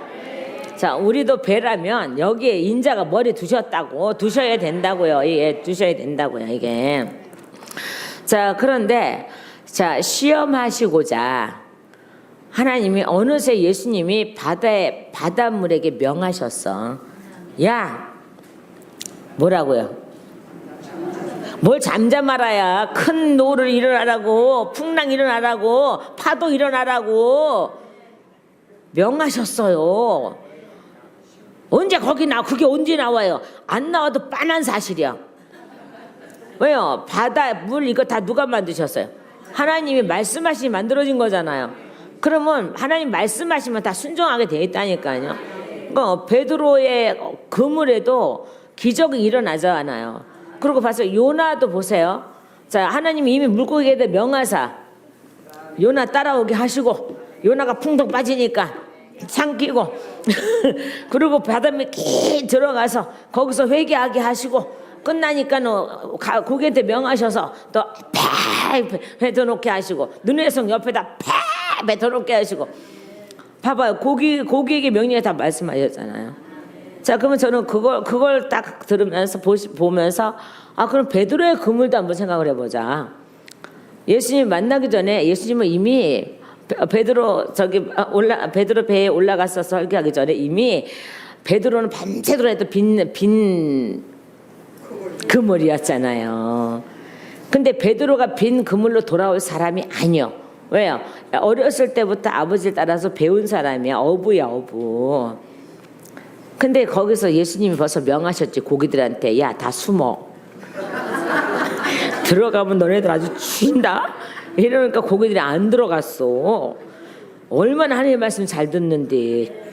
자, 우리도 배라면 여기에 인자가 머리 두셨다고. 두셔야 된다고요. 예, 두셔야 된다고요, 이게. 자, 그런데 자, 시험하시고자 하나님이 어느새 예수님이 바닷물에게 명하셨어. 야, 뭐라고요? 뭘 잠잠하라야. 큰 노를 일어나라고, 풍랑 일어나라고, 파도 일어나라고 명하셨어요. 언제 그게 언제 나와요? 안 나와도 뻔한 사실이야. 왜요? 바다, 물 이거 다 누가 만드셨어요? 하나님이 말씀하시니 만들어진 거잖아요. 그러면 하나님 말씀하시면 다 순종하게 돼 있다니까요. 그러니까 베드로의 그물에도 기적이 일어나잖아요. 그리고 봐서 요나도 보세요. 자, 하나님이 이미 물고기에다 명하사 요나 따라오게 하시고 요나가 풍덩 빠지니까 삼키고 그리고 바닷물 깊이 들어가서 거기서 회개하게 하시고 끝나니까 고기한테 명하셔서 또 뱉어놓게 하시고 눈의 성 옆에다 뱉어놓게 하시고 봐봐요. 고기에게 명령에 다 말씀하셨잖아요. 자, 그러면 저는 그걸 딱 들으면서 보면서 그럼 베드로의 그물도 한번 생각을 해보자. 예수님 만나기 전에 예수님은 이미 베드로 배에 올라가서 설교하기 전에 이미 베드로는 밤새도록 해도 빈 그물이었잖아요. 근데 베드로가 빈 그물로 돌아올 사람이 아니요. 왜요? 어렸을 때부터 아버지를 따라서 배운 사람이야. 어부야, 어부. 근데 거기서 예수님이 벌써 명하셨지. 고기들한테 야, 다 숨어. 들어가면 너네들 아주 죽인다. 이러니까 고기들이 안 들어갔어. 얼마나 하나님의 말씀 잘 듣는데.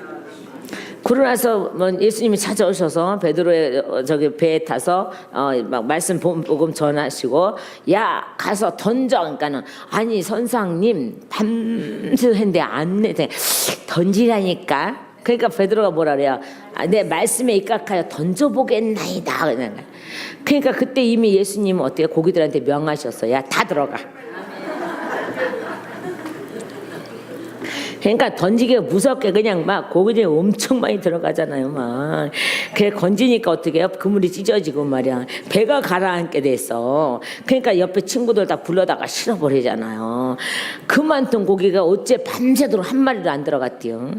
그러고 나서 예수님이 찾아오셔서 베드로의 배에 타서 막 말씀 복음 전하시고 야, 가서 던져. 그러니까는 아니 선생님 밤새 했는데 안 내. 던지라니까. 그러니까 베드로가 뭐라 그래요? 내 말씀에 입각하여 던져보겠나이다. 그러니까 그때 이미 예수님은 어때요? 고기들한테 명하셨어. 야, 다 들어가. 그러니까 던지기가 무섭게 그냥 막 고기들이 엄청 많이 들어가잖아요. 막 그래 건지니까 어떻게 해요? 그물이 찢어지고 말이야. 배가 가라앉게 됐어. 그러니까 옆에 친구들 다 불러다가 실어버리잖아요. 그만큼 고기가 어째 밤새도록 한 마리도 안 들어갔대요.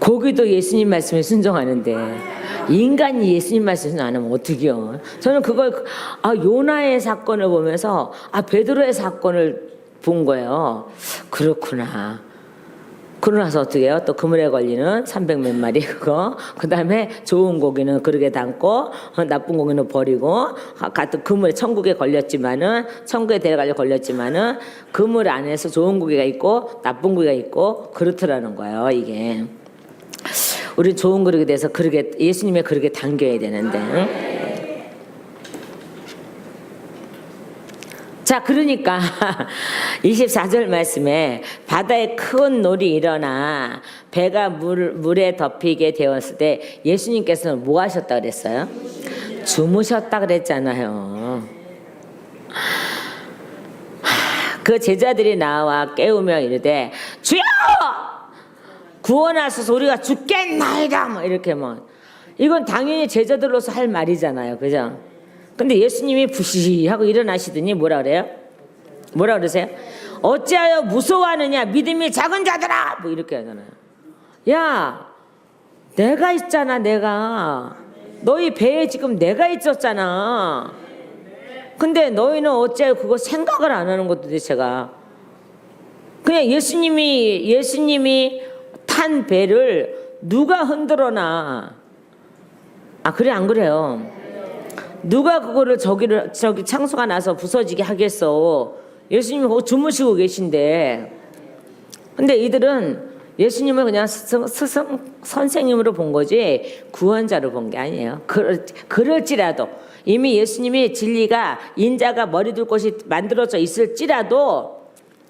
고기도 예수님 말씀에 순종하는데 인간이 예수님 말씀을 안 하면 어떡해요? 저는 그걸 요나의 사건을 보면서 베드로의 사건을 본 거예요. 그렇구나. 그러고 나서 어떻게 해요? 또 그물에 걸리는 300몇 마리 그거. 그 다음에 좋은 고기는 그릇에 담고 나쁜 고기는 버리고 같은 그물에 천국에 걸렸지만은 천국에 데려가려 걸렸지만은 그물 안에서 좋은 고기가 있고 나쁜 고기가 있고 그렇더라는 거예요. 이게. 우리 좋은 그릇에 대해서 그릇에 예수님의 그릇에 담겨야 되는데. 응? 자, 그러니까 24절 말씀에 바다에 큰 놀이 일어나 배가 물에 덮이게 되었을 때 예수님께서는 뭐 하셨다 그랬어요? 주무셨다 그랬잖아요. 그 제자들이 나와 깨우며 이르되 주여 구원하소서 우리가 죽겠나이다 뭐 이렇게 뭐 이건 당연히 제자들로서 할 말이잖아요. 그죠? 근데 예수님이 부시하고 일어나시더니 뭐라 그래요? 뭐라 그러세요? 어찌하여 무서워하느냐 믿음이 작은 자들아 뭐 이렇게 하잖아요. 야 내가 있잖아. 내가 너희 배에 지금 내가 있었잖아. 근데 너희는 어찌하여 그거 생각을 안 하는 것도 대체가 그냥 예수님이 탄 배를 누가 흔들어놔. 그래 안 그래요? 누가 그거를 저기 창수가 나서 부서지게 하겠어. 예수님이 주무시고 계신데. 근데 이들은 예수님을 그냥 선생님으로 본 거지 구원자로 본 게 아니에요. 그럴지라도 이미 예수님이 진리가 인자가 머리 둘 곳이 만들어져 있을지라도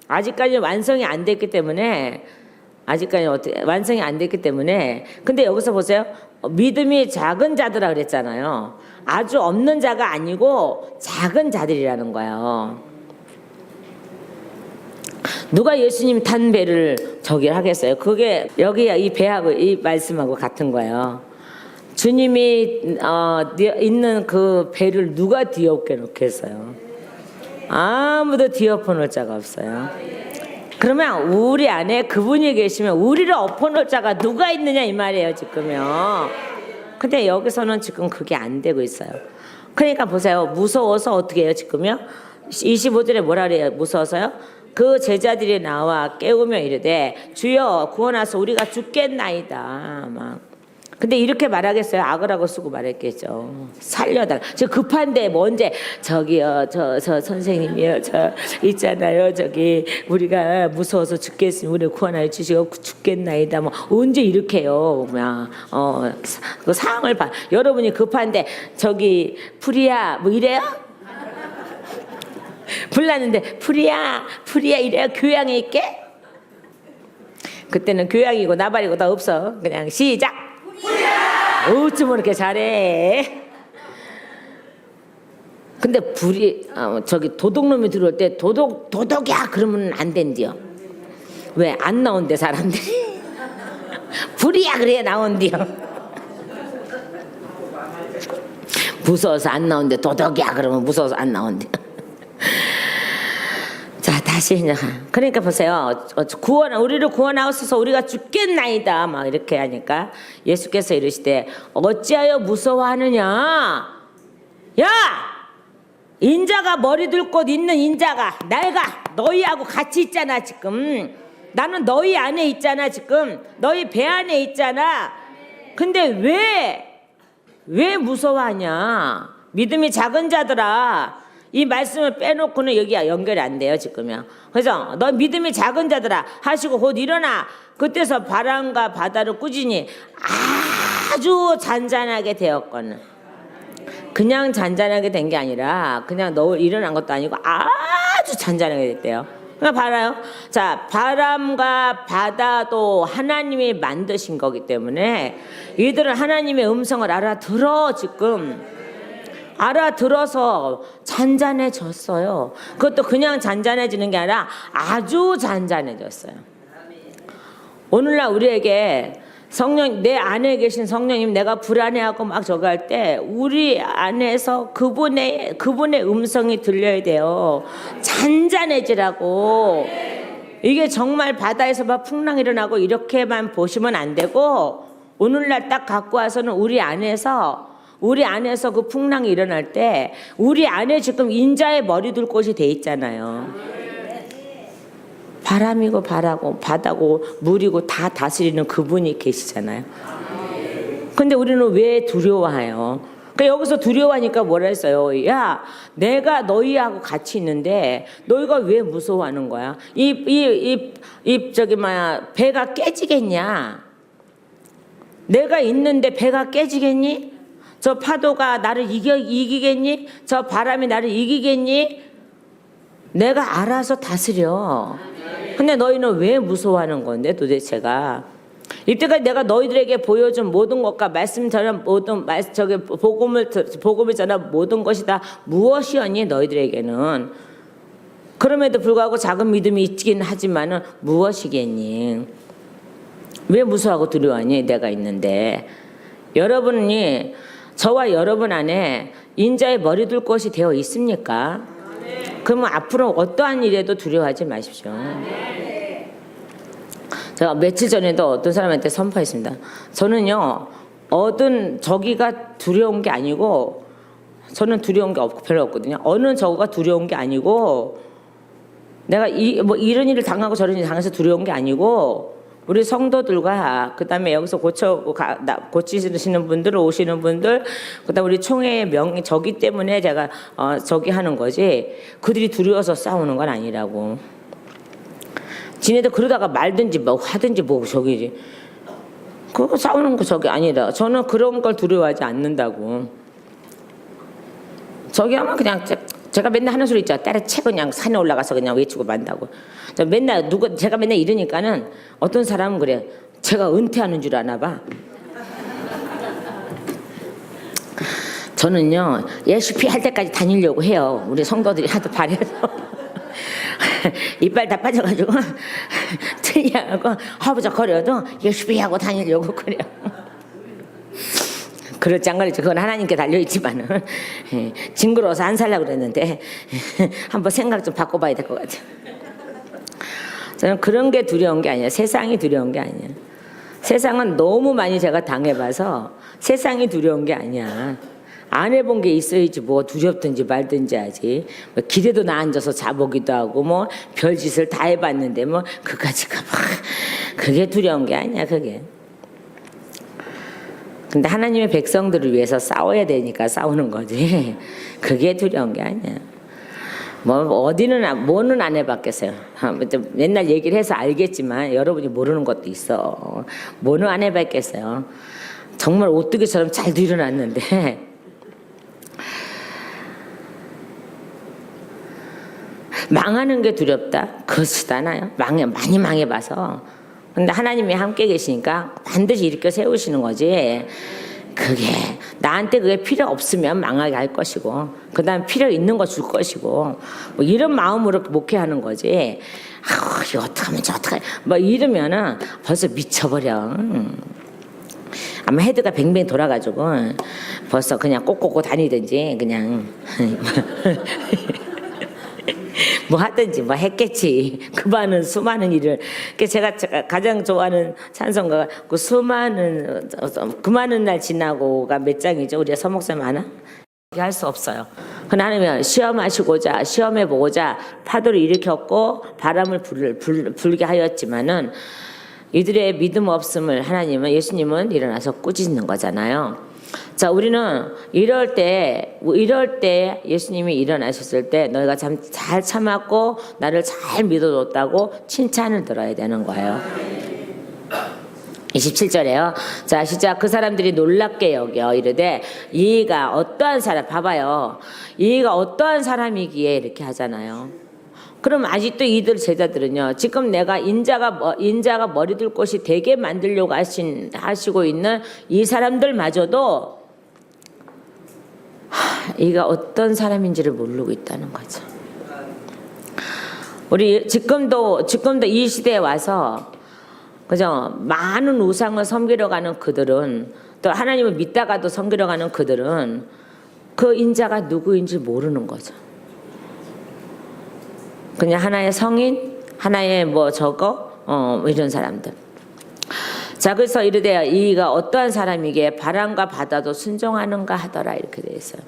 아직까지 완성이 안 됐기 때문에 완성이 안 됐기 때문에 근데 여기서 보세요. 믿음이 작은 자들아 그랬잖아요. 아주 없는 자가 아니고 작은 자들이라는 거예요. 누가 예수님 탄 배를 저기를 하겠어요? 그게 여기 이 배하고 이 말씀하고 같은 거예요. 주님이 있는 그 배를 누가 뒤엎게 놓겠어요? 아무도 뒤엎어 놓을 자가 없어요. 그러면 우리 안에 그분이 계시면 우리를 엎어 놓을 자가 누가 있느냐 이 말이에요 지금요. 근데 여기서는 지금 그게 안 되고 있어요. 그러니까 보세요. 무서워서 어떻게 해요 지금요? 25절에 뭐라 그래요? 무서워서요? 그 제자들이 나와 깨우며 이르되 주여 구원하소 우리가 죽겠나이다 막. 근데 이렇게 말하겠어요? 악을 쓰고 말했겠죠. 살려달라. 저 급한데 뭐 언제 저기요 저 선생님이요 저 있잖아요 저기 우리가 무서워서 죽겠으니 우리 구원하여 주시고 죽겠나이다 뭐 언제 이렇게요. 그냥 그 상황을 봐. 여러분이 급한데 저기 풀이야 뭐 이래요? 불났는데 풀이야 이래요? 교양이 있게? 그때는 교양이고 나발이고 다 없어. 그냥 시작. 어쩜 이렇게 잘해. 근데 저기 도둑놈이 들어올 때 도둑이야 그러면 안 된디요. 왜 안 나온대 사람들이. 불이야 그래야 나온디요. 무서워서 안 나온대. 도둑이야 그러면 무서워서 안 나온대. 자 다시 이제 그러니까 보세요. 우리를 구원하옵소서 우리가 죽겠나이다 막 이렇게 하니까 예수께서 이르시되 어찌하여 무서워하느냐. 야 인자가 머리 둘 곳 있는 인자가 내가 너희하고 같이 있잖아 지금. 나는 너희 안에 있잖아 지금. 너희 배 안에 있잖아. 근데 왜 무서워하냐. 믿음이 작은 자들아. 이 말씀을 빼놓고는 여기가 연결이 안 돼요 지금요. 그래서 너 믿음이 작은 자들아 하시고 곧 일어나. 그때서 바람과 바다를 꾸짖으니 아주 잔잔하게 되었거늘. 그냥 잔잔하게 된 게 아니라 그냥 일어난 것도 아니고 아주 잔잔하게 됐대요. 그러니까 봐라요. 자 바람과 바다도 하나님이 만드신 거기 때문에 이들은 하나님의 음성을 알아들어 지금. 알아들어서 잔잔해졌어요. 그것도 그냥 잔잔해지는 게 아니라 아주 잔잔해졌어요. 오늘날 우리에게 성령, 내 안에 계신 성령님, 내가 불안해하고 막 저거 할 때 우리 안에서 그분의 음성이 들려야 돼요. 잔잔해지라고. 이게 정말 바다에서 막 풍랑 일어나고 이렇게만 보시면 안 되고, 오늘날 딱 갖고 와서는 우리 안에서 그 풍랑이 일어날 때 우리 안에 지금 인자의 머리 둘 곳이 돼 있잖아요. 바람이고 바다고 물이고 다 다스리는 그분이 계시잖아요. 근데 우리는 왜 두려워해요? 그러니까 여기서 두려워하니까 뭐라 했어요? 야, 내가 너희하고 같이 있는데 너희가 왜 무서워하는 거야? 배가 깨지겠냐? 내가 있는데 배가 깨지겠니? 저 파도가 나를 이기겠니? 저 바람이 나를 이기겠니? 내가 알아서 다스려. 근데 너희는 왜 무서워하는 건데 도대체가? 이때까지 내가 너희들에게 보여준 모든 것과 말씀처럼 복음을 전한 모든 것이 다 무엇이었니 너희들에게는? 그럼에도 불구하고 작은 믿음이 있긴 하지만은 무엇이겠니? 왜 무서워하고 두려워하니? 내가 있는데. 여러분이 저와 여러분 안에 인자의 머리 둘 곳이 되어 있습니까? 그러면 앞으로 어떠한 일에도 두려워하지 마십시오. 제가 며칠 전에도 어떤 사람한테 선포했습니다. 저는요, 저기가 두려운 게 아니고, 저는 두려운 게 별로 없거든요. 어느 저거가 두려운 게 아니고, 내가 이런 일을 당하고 저런 일을 당해서 두려운 게 아니고, 우리 성도들과 그다음에 여기서 고치시는 분들, 오시는 분들, 그다음 우리 총회의 저기 때문에 제가 저기 하는 거지, 그들이 두려워서 싸우는 건 아니라고. 지네들 그러다가 말든지 뭐 하든지 뭐 저기지, 그거 싸우는 거 저기 아니라. 저는 그런 걸 두려워하지 않는다고. 저기 하면 그냥 제가 맨날 하는 소리 있죠. 때려쳐 그냥 산에 올라가서 그냥 외치고 만다고. 제가 맨날 이러니까는 어떤 사람은 그래. 제가 은퇴하는 줄 아나 봐. 저는요, 예수피 할 때까지 다니려고 해요. 우리 성도들이 하도 바래서. 이빨 다 빠져가지고 틀리하고 허부적거려도 예수피 하고 다니려고 그래요. 그렇지 안 그렇지, 그건 하나님께 달려있지만은. 징그러워서 안 살려고 그랬는데 한번 생각 좀 바꿔봐야 될 것 같아요. 저는 그런 게 두려운 게 아니야. 세상이 두려운 게 아니야. 세상은 너무 많이 제가 당해봐서 세상이 두려운 게 아니야. 안 해본 게 있어야지 뭐 두렵든지 말든지 하지. 뭐 길에도 나 앉아서 자보기도 하고 뭐 별짓을 다 해봤는데 뭐 그까지가 그게 두려운 게 아니야. 그게. 근데 하나님의 백성들을 위해서 싸워야 되니까 싸우는 거지. 그게 두려운 게 아니야. 뭐는 안 해봤겠어요. 맨날 얘기를 해서 알겠지만 여러분이 모르는 것도 있어. 뭐는 안 해봤겠어요. 정말 오뚜기처럼 잘도 일어났는데. 망하는 게 두렵다? 그렇지도 않아요. 많이 망해봐서. 근데 하나님이 함께 계시니까 반드시 일으켜 세우시는 거지. 나한테 그게 필요 없으면 망하게 할 것이고, 그 다음에 필요 있는 거 줄 것이고, 뭐 이런 마음으로 목회하는 거지. 이거 어떡하면 저떡하면 뭐 이러면은 벌써 미쳐버려. 아마 헤드가 뱅뱅 돌아가지고 벌써 그냥 꼭꼭꼭 다니든지 그냥 뭐 하든지 뭐 했겠지. 그 많은 수많은 일을. 제가 가장 좋아하는 찬송가가 그 많은 날 지나고가 몇 장이죠? 우리가 서목사님 아나? 할 수 없어요. 하나님은 시험해보고자 파도를 일으켰고 바람을 불게 하였지만은 이들의 믿음 없음을 예수님은 일어나서 꾸짖는 거잖아요. 자, 우리는 이럴 때 예수님이 일어나셨을 때 너희가 참 잘 참았고 나를 잘 믿어줬다고 칭찬을 들어야 되는 거예요. 27절에요. 자, 시작. 그 사람들이 놀랍게 여겨 이르되 이가 어떠한 사람, 봐봐요. 이가 어떠한 사람이기에 이렇게 하잖아요. 그럼 아직도 이들 제자들은요, 지금 내가 인자가 머리 둘 곳이 되게 만들려고 하시고 있는 이 사람들마저도 이가 어떤 사람인지를 모르고 있다는 거죠. 우리 지금도 이 시대에 와서 그죠? 많은 우상을 섬기러 가는 그들은, 또 하나님을 믿다가도 섬기러 가는 그들은 그 인자가 누구인지 모르는 거죠. 그냥 하나의 성인, 하나의 뭐 저거, 이런 사람들. 자, 그래서 이르되 이가 어떠한 사람이기에 바람과 바다도 순종하는가 하더라, 이렇게 돼 있어요.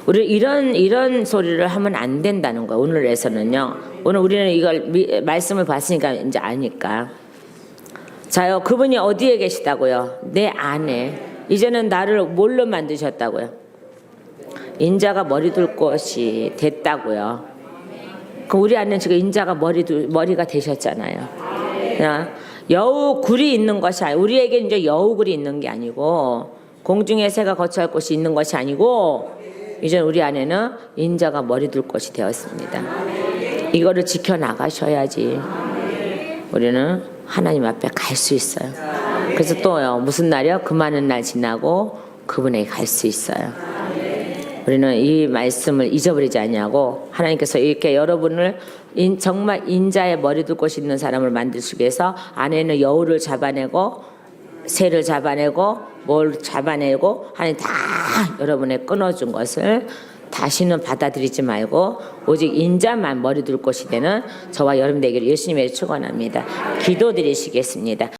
우리 이런 소리를 하면 안 된다는 거예요. 오늘에서는요. 오늘 우리는 이걸 말씀을 봤으니까 이제 아니까. 자요, 그분이 어디에 계시다고요? 내 안에. 이제는 나를 뭘로 만드셨다고요? 인자가 머리 둘 곳이 됐다고요. 그 우리 안에 지금 인자가 머리가 되셨잖아요. 여우 굴이 있는 것이 아니고, 우리에게 이제 여우 굴이 있는 게 아니고, 공중의 새가 거처할 곳이 있는 것이 아니고, 이제 우리 안에는 인자가 머리 둘 곳이 되었습니다. 이거를 지켜 나가셔야지 우리는 하나님 앞에 갈 수 있어요. 그래서 또요, 무슨 날이요? 그 많은 날 지나고 그분에게 갈 수 있어요. 우리는 이 말씀을 잊어버리지 않냐고, 하나님께서 이렇게 여러분을 정말 인자의 머리 둘 곳이 있는 사람을 만드시기 위해서 안에는 여우를 잡아내고 새를 잡아내고 뭘 잡아내고 하나님 다 여러분의 끊어준 것을 다시는 받아들이지 말고 오직 인자만 머리 둘 곳이 되는 저와 여러분 되기를 예수님의 축원합니다. 기도드리시겠습니다.